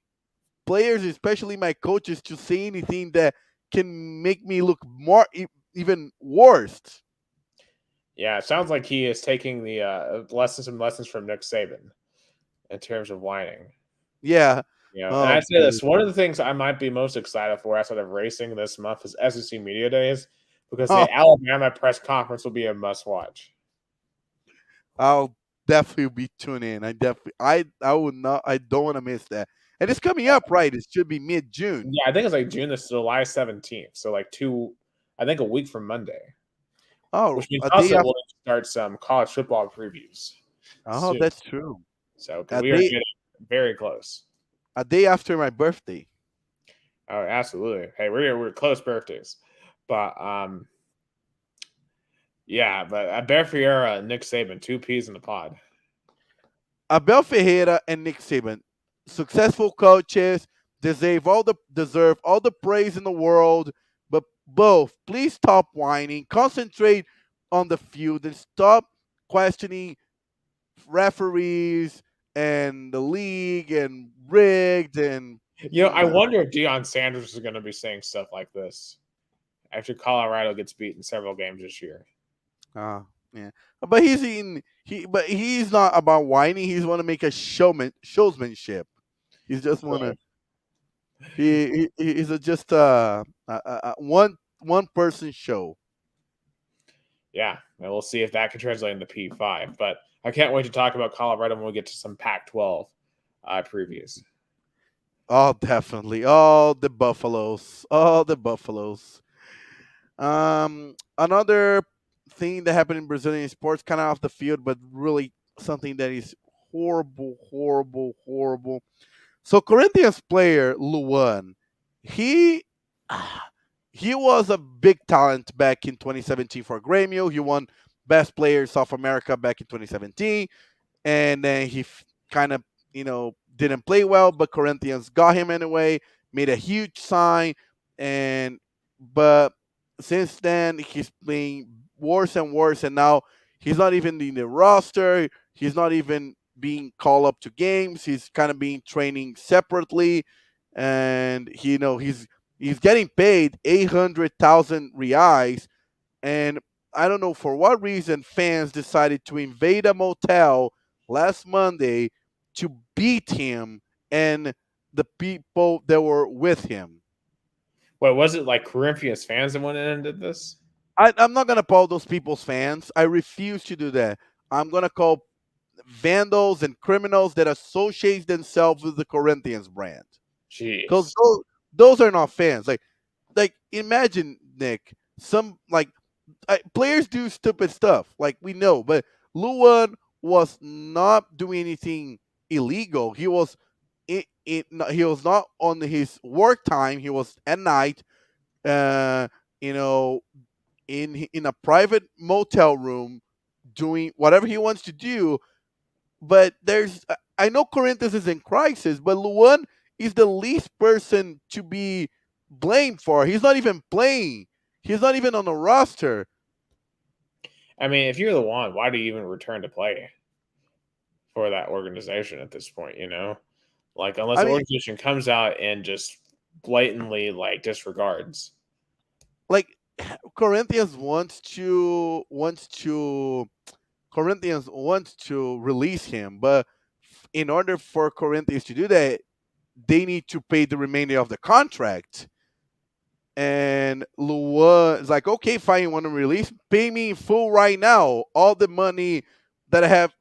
players, especially my coaches, to say anything that can make me look more even worse. Yeah, it sounds like he is taking the lessons from Nick Saban in terms of whining. Yeah. And Oh, I'd say good. this: one of the things I might be most excited for outside of racing this month is SEC Media Days because Oh, the Alabama press conference will be a must watch. I'll definitely be tuning in. I would not. I don't want to miss that. And it's coming up, right? It should be mid June. Yeah, I think it's like June. This is July 17th, so like I think a week from Monday, Oh, which means a day also after. we'll start some college football previews Oh, soon. that's true. So because A we are day getting very close. a day after my birthday. Oh, absolutely. Hey, we're close birthdays, but yeah, but Bear Fiera, Nick Saban, two peas in the pod. Abel Ferreira and Nick Saban, successful coaches, deserve all the praise in the world, but both, please stop whining, concentrate on the field, and stop questioning referees and the league and rigged and I wonder if Deion Sanders is going to be saying stuff like this after Colorado gets beaten several games this year. yeah. But he's not about whining. He's want to make a showmanship. He's just want to he's just one person show. Yeah, and we'll see if that can translate into P5. But I can't wait to talk about Colorado when we get to some Pac-12 previews. Oh, definitely. All the Buffaloes. All the Buffaloes. Another thing that happened in Brazilian sports, kind of off the field, but really something that is horrible, horrible, horrible. So Corinthians player Luan, he he was a big talent back in 2017 for Grêmio. He won Best Player South America back in 2017, and then he kind of didn't play well, but Corinthians got him anyway, made a huge sign, and but since then he's playing worse and worse, and now he's not even in the roster. He's not even being called up to games. He's kind of being training separately, and he's getting paid 800,000 reais, and I don't know for what reason fans decided to invade a motel last Monday to beat him and the people that were with him. Wait, was it like Corinthians fans that went in and did this? I'm not gonna call those people's fans. I refuse to do that. I'm gonna call vandals and criminals that associate themselves with the Corinthians brand. Because Jeez. those are not fans. Like imagine Nick, some like players do stupid stuff, like we know, but Luan was not doing anything illegal. He was not on his work time. He was at night, uh, you know, in a private motel room doing whatever he wants to do. But I know Corinthians is in crisis, but Luan is the least person to be blamed for. He's not even playing. He's not even on the roster. I mean, if you're the one, why do you even return to play for that organization at this point? Like unless I the mean, organization comes out and just blatantly like disregards. like Corinthians wants to release him, but in order for Corinthians to do that, they need to pay the remainder of the contract. And Luan is like, okay, fine, you want to release? Pay me in full right now. All the money that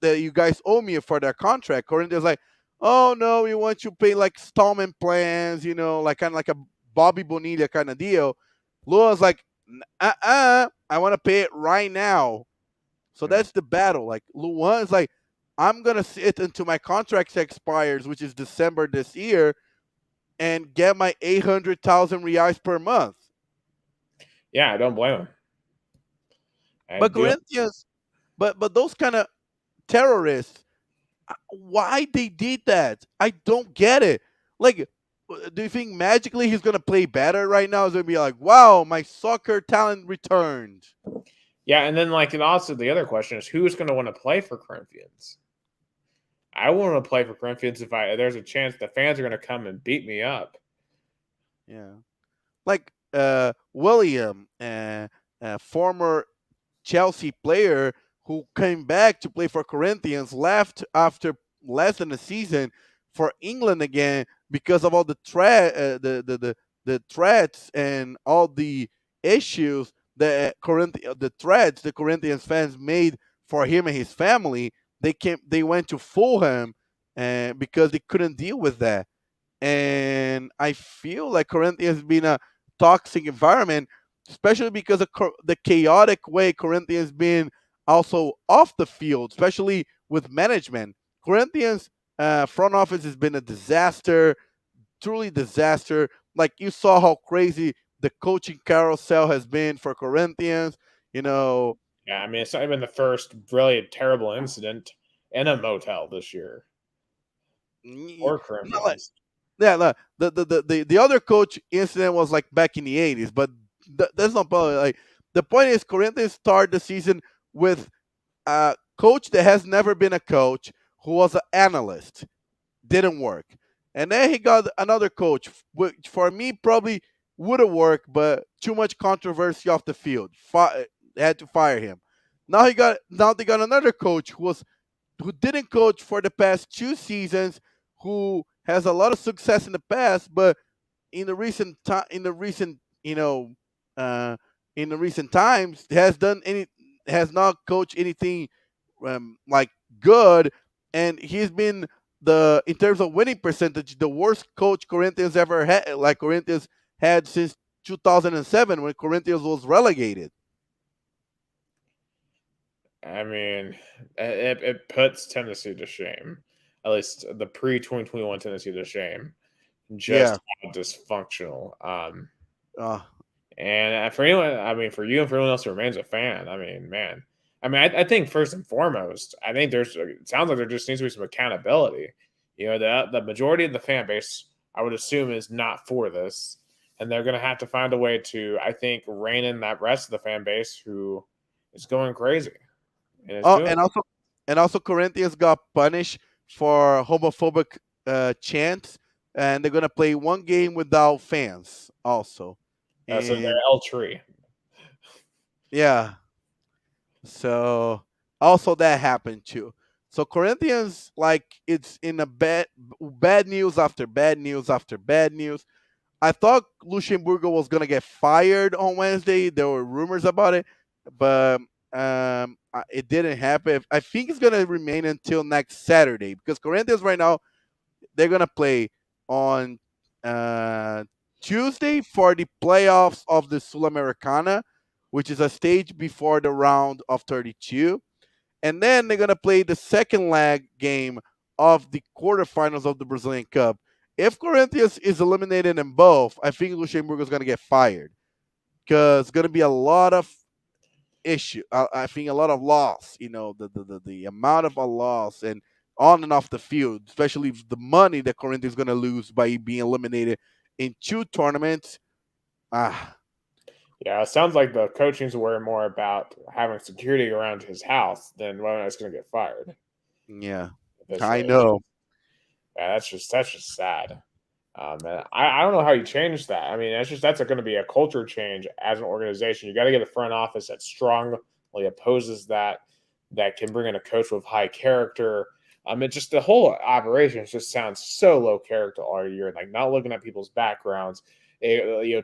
you guys owe me for that contract. Corinthians like, oh no, we want you to pay like installment plans, like kind of like a Bobby Bonilla kind of deal. Luan's like, I want to pay it right now. So Hmm. that's the battle. Like Luan's like, I'm gonna sit until my contract expires, which is December this year, and get my 800,000 reais per month. Yeah, I don't blame him. I But do. Corinthians, but those kind of terrorists, why they did that? I don't get it. Like, do you think magically he's gonna play better right now? It's gonna be like, wow, my soccer talent returned. Yeah, and then like, and also the other question is who's going to want to play for Corinthians? I want to play for Corinthians if there's a chance the fans are going to come and beat me up. Yeah, like William, former Chelsea player who came back to play for Corinthians, left after less than a season for England again because of all the threats and all the issues the Corinthians fans made for him and his family. They went to Fulham because they couldn't deal with that. And I feel like Corinthians has been a toxic environment, especially because of the chaotic way Corinthians been also off the field, especially with management. Corinthians front office has been a disaster, truly disaster. Like you saw how crazy the coaching carousel has been for Corinthians. You know, Yeah, I mean, it's not even the first really terrible incident. in a motel this year Mm, for Not like, Corinthians. yeah, the other coach incident was like back in the 80s, but that's not probably like the point is Corinthians start the season with a coach that has never been a coach who was an analyst, didn't work. And then he got another coach, which for me probably would have worked, but too much controversy off the field. Had to fire him. Now they got another coach who didn't coach for the past 2 seasons, who has a lot of success in the past, but in the recent time, uh, in the recent times, has not coached anything like good, and he's been the in terms of winning percentage the worst coach Corinthians ever had, like Corinthians had since 2007 when Corinthians was relegated. I mean, it puts Tennessee to shame. At least the pre 2021 Tennessee to shame. Yeah. Just how dysfunctional. Uh, And for anyone, I mean, for you and for anyone else who remains a fan, I mean, man, I mean, I think first and foremost, I think it sounds like there just needs to be some accountability. The majority of the fan base, I would assume, is not for this, and they're going to have to find a way to, I think, rein in that rest of the fan base who is going crazy and is oh, doing. and also Corinthians got punished for homophobic chants, and they're gonna play one game without fans also. So they're And L tree. yeah, so also that happened too. So Corinthians, like, it's in a bad news after bad news after bad news. I thought Luxemburgo was gonna get fired on Wednesday. There were rumors about it, but it didn't happen. I think it's gonna remain until next Saturday because Corinthians right now they're gonna play on uh, Tuesday for the playoffs of the Sul-Americana, which is a stage before the round of 32, and then they're gonna play the second leg game of the quarterfinals of the Brazilian Cup. If Corinthians is eliminated in both, I think Luxemburgo is gonna get fired because it's gonna be a lot of issue. I think a lot of loss. The amount of a loss and on and off the field, especially the money that Corinthians is gonna lose by being eliminated in two tournaments. Ah, Yeah, it sounds like the coaching's worried more about having security around his house than whether or not he's going to get fired yeah, I officially. know. Yeah, that's just sad. And I don't know how you change that. I mean, that's going to be a culture change as an organization. You got to get a front office that strongly opposes that can bring in a coach with high character. It just the whole operation just sounds so low character all year. Like not looking at people's backgrounds,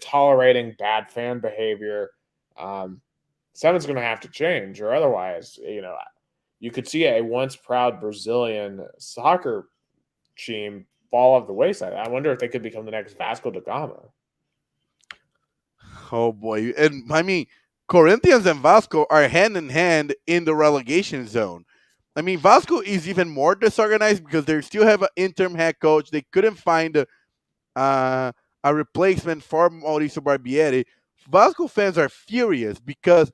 tolerating bad fan behavior. Um, Something's going to have to change, or otherwise, you could see a once proud Brazilian soccer team fall off the wayside. I wonder if they could become the next Vasco da Gama. Oh boy, and I mean, Corinthians and Vasco are hand in hand in the relegation zone. I mean, Vasco is even more disorganized because they still have an interim head coach. They couldn't find uh, a replacement for Mauricio Barbieri. Vasco fans are furious because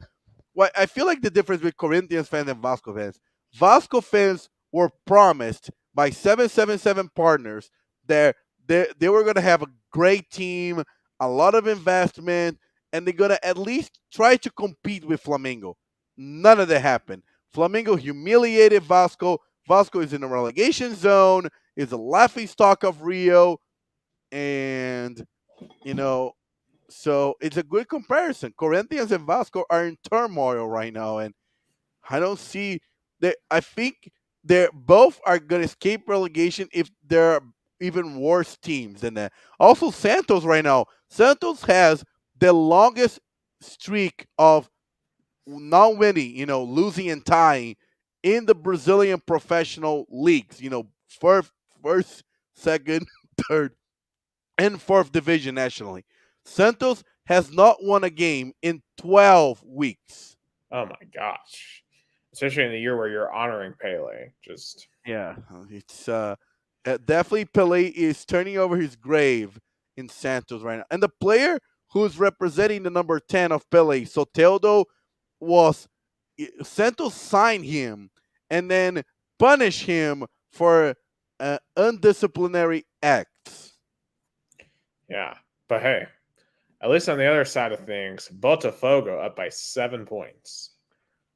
what I feel like the difference with Corinthians fans and Vasco fans were promised by 777 partners that they were going to have a great team, a lot of investment, and they're going to at least try to compete with Flamengo. None of that happened. Flamengo humiliated Vasco. Vasco is in the relegation zone, is a laughing stock of Rio, and you know, so it's a good comparison. Corinthians and Vasco are in turmoil right now, and I don't see that. I think they both are going to escape relegation if they're even worse teams than that. Also, Santos right now. Santos has the longest streak of not winning, losing and tying in the Brazilian professional leagues. First, second, third, and fourth division nationally. Santos has not won a game in 12 weeks. Oh my gosh! Especially in the year where you're honoring Pele. Just Yeah, it's definitely Pele is turning over his grave in Santos right now. And the player who's representing the number 10 of Pele, Soteldo, was Santos signed him, and then punish him for undisciplinary acts. Yeah. But hey, at least on the other side of things, Botafogo up by 7 points.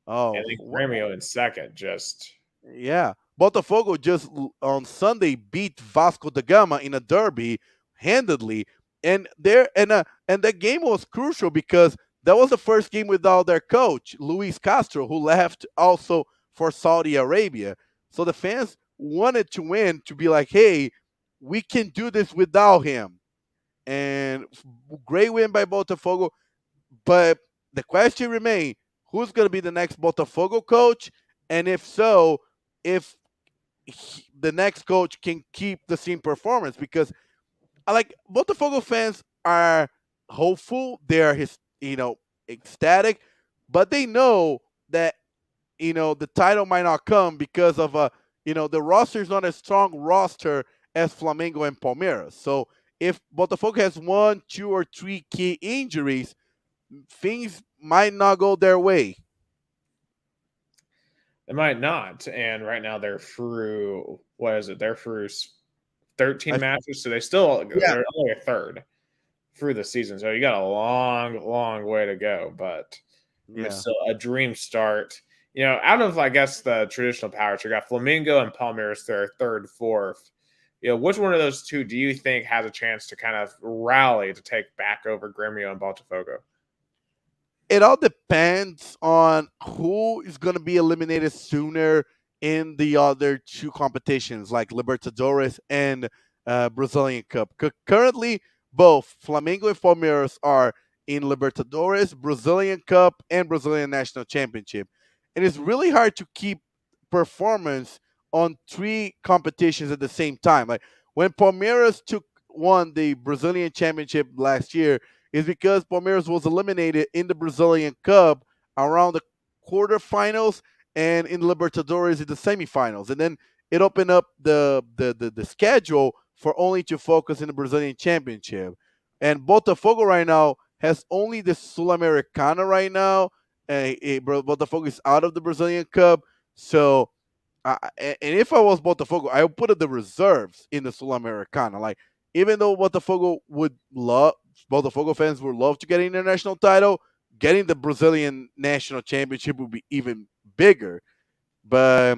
And Oh, then Grêmio in second. Just yeah. Botafogo just on Sunday beat Vasco da Gama in a derby handedly, and that game was crucial because that was the first game without their coach Luis Castro, who left also for Saudi Arabia. So the fans wanted to win to be like, hey, we can do this without him, and great win by Botafogo. But the question remains: who's going to be the next Botafogo coach? And if so, if the next coach can keep the same performance, because I like Botafogo fans are hopeful, they are ecstatic, but they know that the title might not come because of the roster is not a strong roster as Flamengo and Palmeiras. So if Botafogo has one, two, or three key injuries, things might not go their way. they might not. And right now they're through, what is it? They're through 13 I, matches. So yeah, they're only a third through the season. So you got a long, long way to go. But I mean, it's yeah. still a dream start. Out of, I guess, the traditional powers, you got Flamingo and Palmeiras, their third, fourth. Which one of those two do you think has a chance to kind of rally to take back over Grêmio and Botafogo? It all depends on who is going to be eliminated sooner in the other two competitions, like Libertadores and Brazilian Cup. Currently, both Flamengo and Palmeiras are in Libertadores, Brazilian Cup, and Brazilian National Championship. And it's really hard to keep performance on three competitions at the same time. Like when Palmeiras won the Brazilian Championship last year, is because Palmeiras was eliminated in the Brazilian Cup around the quarterfinals and in Libertadores in the semifinals. And then it opened up the schedule for only to focus in the Brazilian Championship. And Botafogo right now has only the Sul-Americana right now. Botafogo is out of the Brazilian Cup. So, and if I was Botafogo, I would put the reserves in the Sul-Americana. Like, even though Botafogo fans would love to get an international title, getting the Brazilian national championship would be even bigger. But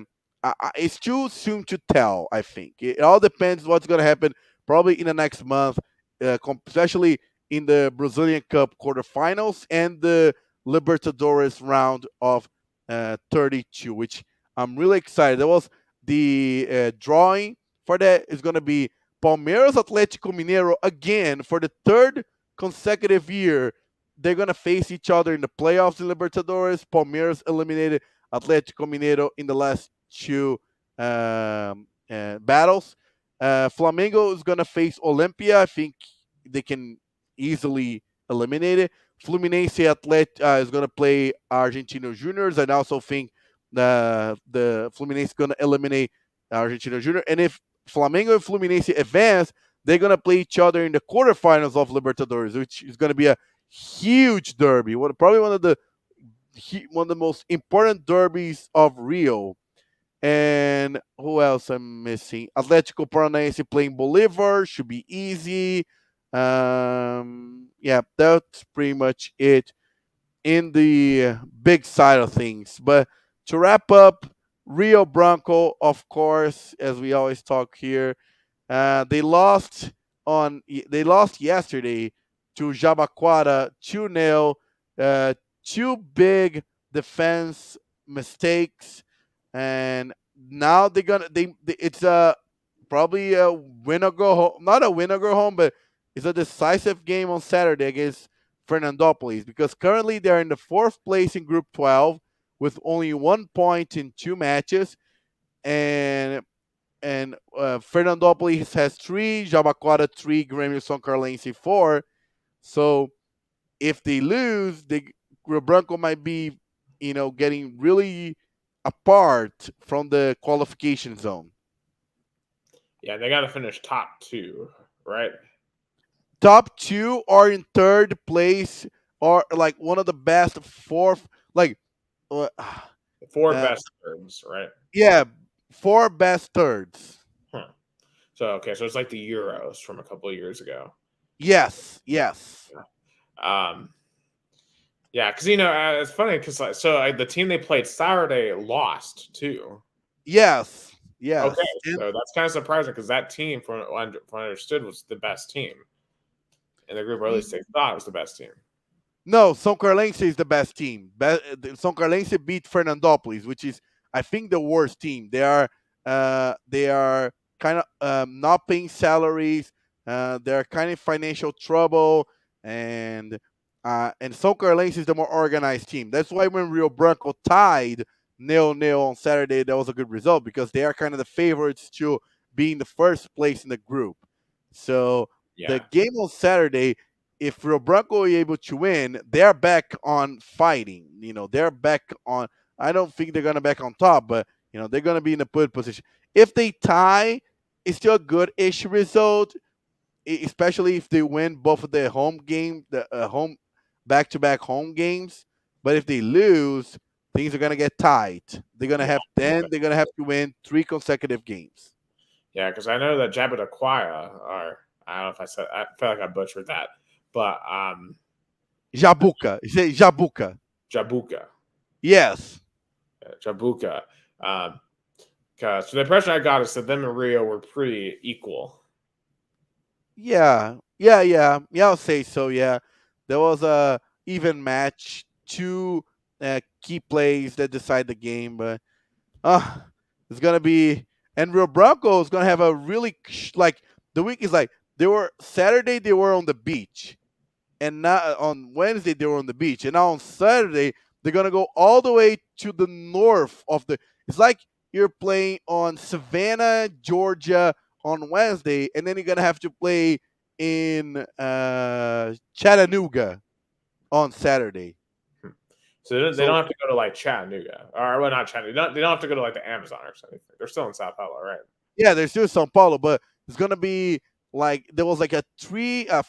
it's too soon to tell. I think it all depends what's going to happen. Probably in the next month, especially in the Brazilian Cup quarterfinals and the Libertadores round of 32, which I'm really excited. That was the drawing for that is going to be Palmeiras Atlético Mineiro again for the third consecutive year. They're going to face each other in the playoffs in Libertadores. Palmeiras eliminated Atlético Mineiro in the last two battles. Flamengo is going to face Olimpia. I think they can easily eliminate it. Fluminense is going to play Argentino Juniors. I also think the Fluminense is going to eliminate Argentino Junior. And if Flamengo and Fluminense advance, they're going to play each other in the quarterfinals of Libertadores, which is going to be a huge derby. Probably one of the most important derbies of Rio. And who else I'm missing? Atlético Paranaense playing Bolivar should be easy. Yeah, that's pretty much it in the big side of things. But to wrap up, Rio Branco, of course, as we always talk here, they lost yesterday to Jabaquara 2-0. Two big defense mistakes, and now it's probably a win or go home. Not a win or go home, but it's a decisive game on Saturday against Fernandópolis, because currently they're in the fourth place in Group 12 with only 1 point in two matches, and Fernandópolis has three, Jabaquara three, Grêmio São Carlense four. So if they lose, Rio Branco might be, getting really apart from the qualification zone. Yeah, they got to finish top two, right? Top two are in third place, or like one of the best fourth, like The four uh, best thirds, right? yeah, 4 best thirds. Huh. So okay, so it's like the Euros from a couple of years ago. Yes, yes. Um, yeah, because it's funny because the team they played Saturday lost too. Yes, Okay, yes. And so that's kind of surprising because that team, from what I understood, was the best team in the group, or at least they thought it was the best team. no, São Carlense is the best team. São Carlense beat Fernandópolis, which is, I think, the worst team. They are kind of not paying salaries. They're kind of financial trouble, and São Carlense is the more organized team. That's why when Rio Branco tied 0-0 on Saturday, that was a good result because they are kind of the favorites to be in the first place in the group. So the Yeah, game on Saturday, if Rio Branco are able to win, they're back on fighting. They're back on. I don't think they're gonna back on top, but they're gonna be in a good position. If they tie, it's still a good-ish result, especially if they win both of their home game, the home back-to-back home games. But if they lose, things are gonna get tight. They're gonna yeah, have then they're gonna have to win 3 consecutive games. yeah. Because I know that Jabataquaya, or I don't know if I feel like I butchered that, but Jabuca, say Jabuca. Jabuka, Yes. Jabuka. Um, Cause the impression I got is that them and Rio were pretty equal. Yeah. I'll say so. Yeah, there was a even match, 2 key plays that decide the game, but uh it's gonna be. And Rio Branco is gonna have a really like the week is like they were Saturday they were on the beach, and now on Wednesday they were on the beach, and now on Saturday they're gonna go all the way to the north of the. It's like you're playing on Savannah, Georgia on Wednesday, and then you're gonna have to play in Chattanooga on Saturday. So they don't So have to go to like Chattanooga, or well, not Chattanooga. They don't have to go to like the Amazon or something. They're still in Sao Paulo, right? yeah, there's still Sao Paulo, but it's gonna be like there was like a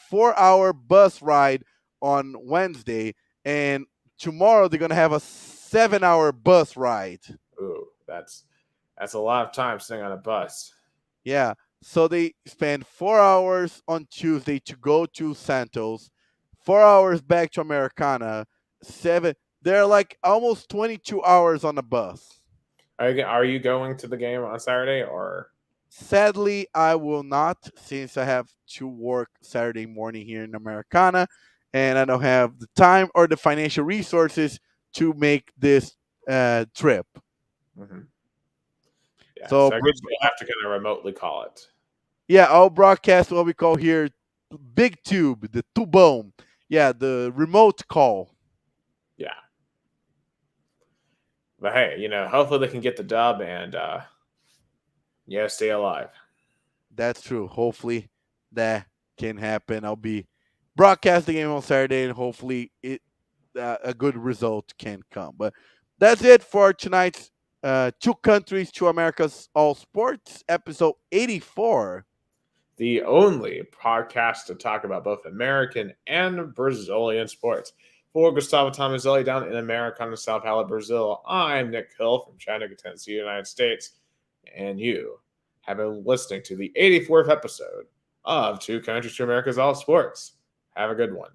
4 hour bus ride on Wednesday, and tomorrow they're gonna have a 7 hour bus ride. Ooh, that's a lot of time sitting on a bus. Yeah. So they spend 4 hours on Tuesday to go to Santos, 4 hours back to Americana, seven. They're like almost 22 hours on the bus. Are you going to the game on Saturday or? Sadly, I will not since I have to work Saturday morning here in Americana, and I don't have the time or the financial resources to make this trip. Mm-hmm. Yeah, So, so I guess you'll have to kind of remotely call it. yeah, I'll broadcast what we call here big tube, the tubão. Yeah, the remote call. Yeah, but hey, hopefully they can get the dub and stay alive. That's true. Hopefully that can happen. I'll be broadcasting the game on Saturday, and hopefully a good result can come. But that's it for tonight's 2 countries, 2 Americas, all sports episode 84. The only podcast to talk about both American and Brazilian sports. For Gustavo Tomazeli down in Americana, Sao Paulo, Brazil, I'm Nick Hill from Chattanooga, Tennessee, United States, and you have been listening to the 84th episode of 2 Countries, 2 Americas, All Sports. Have a good one.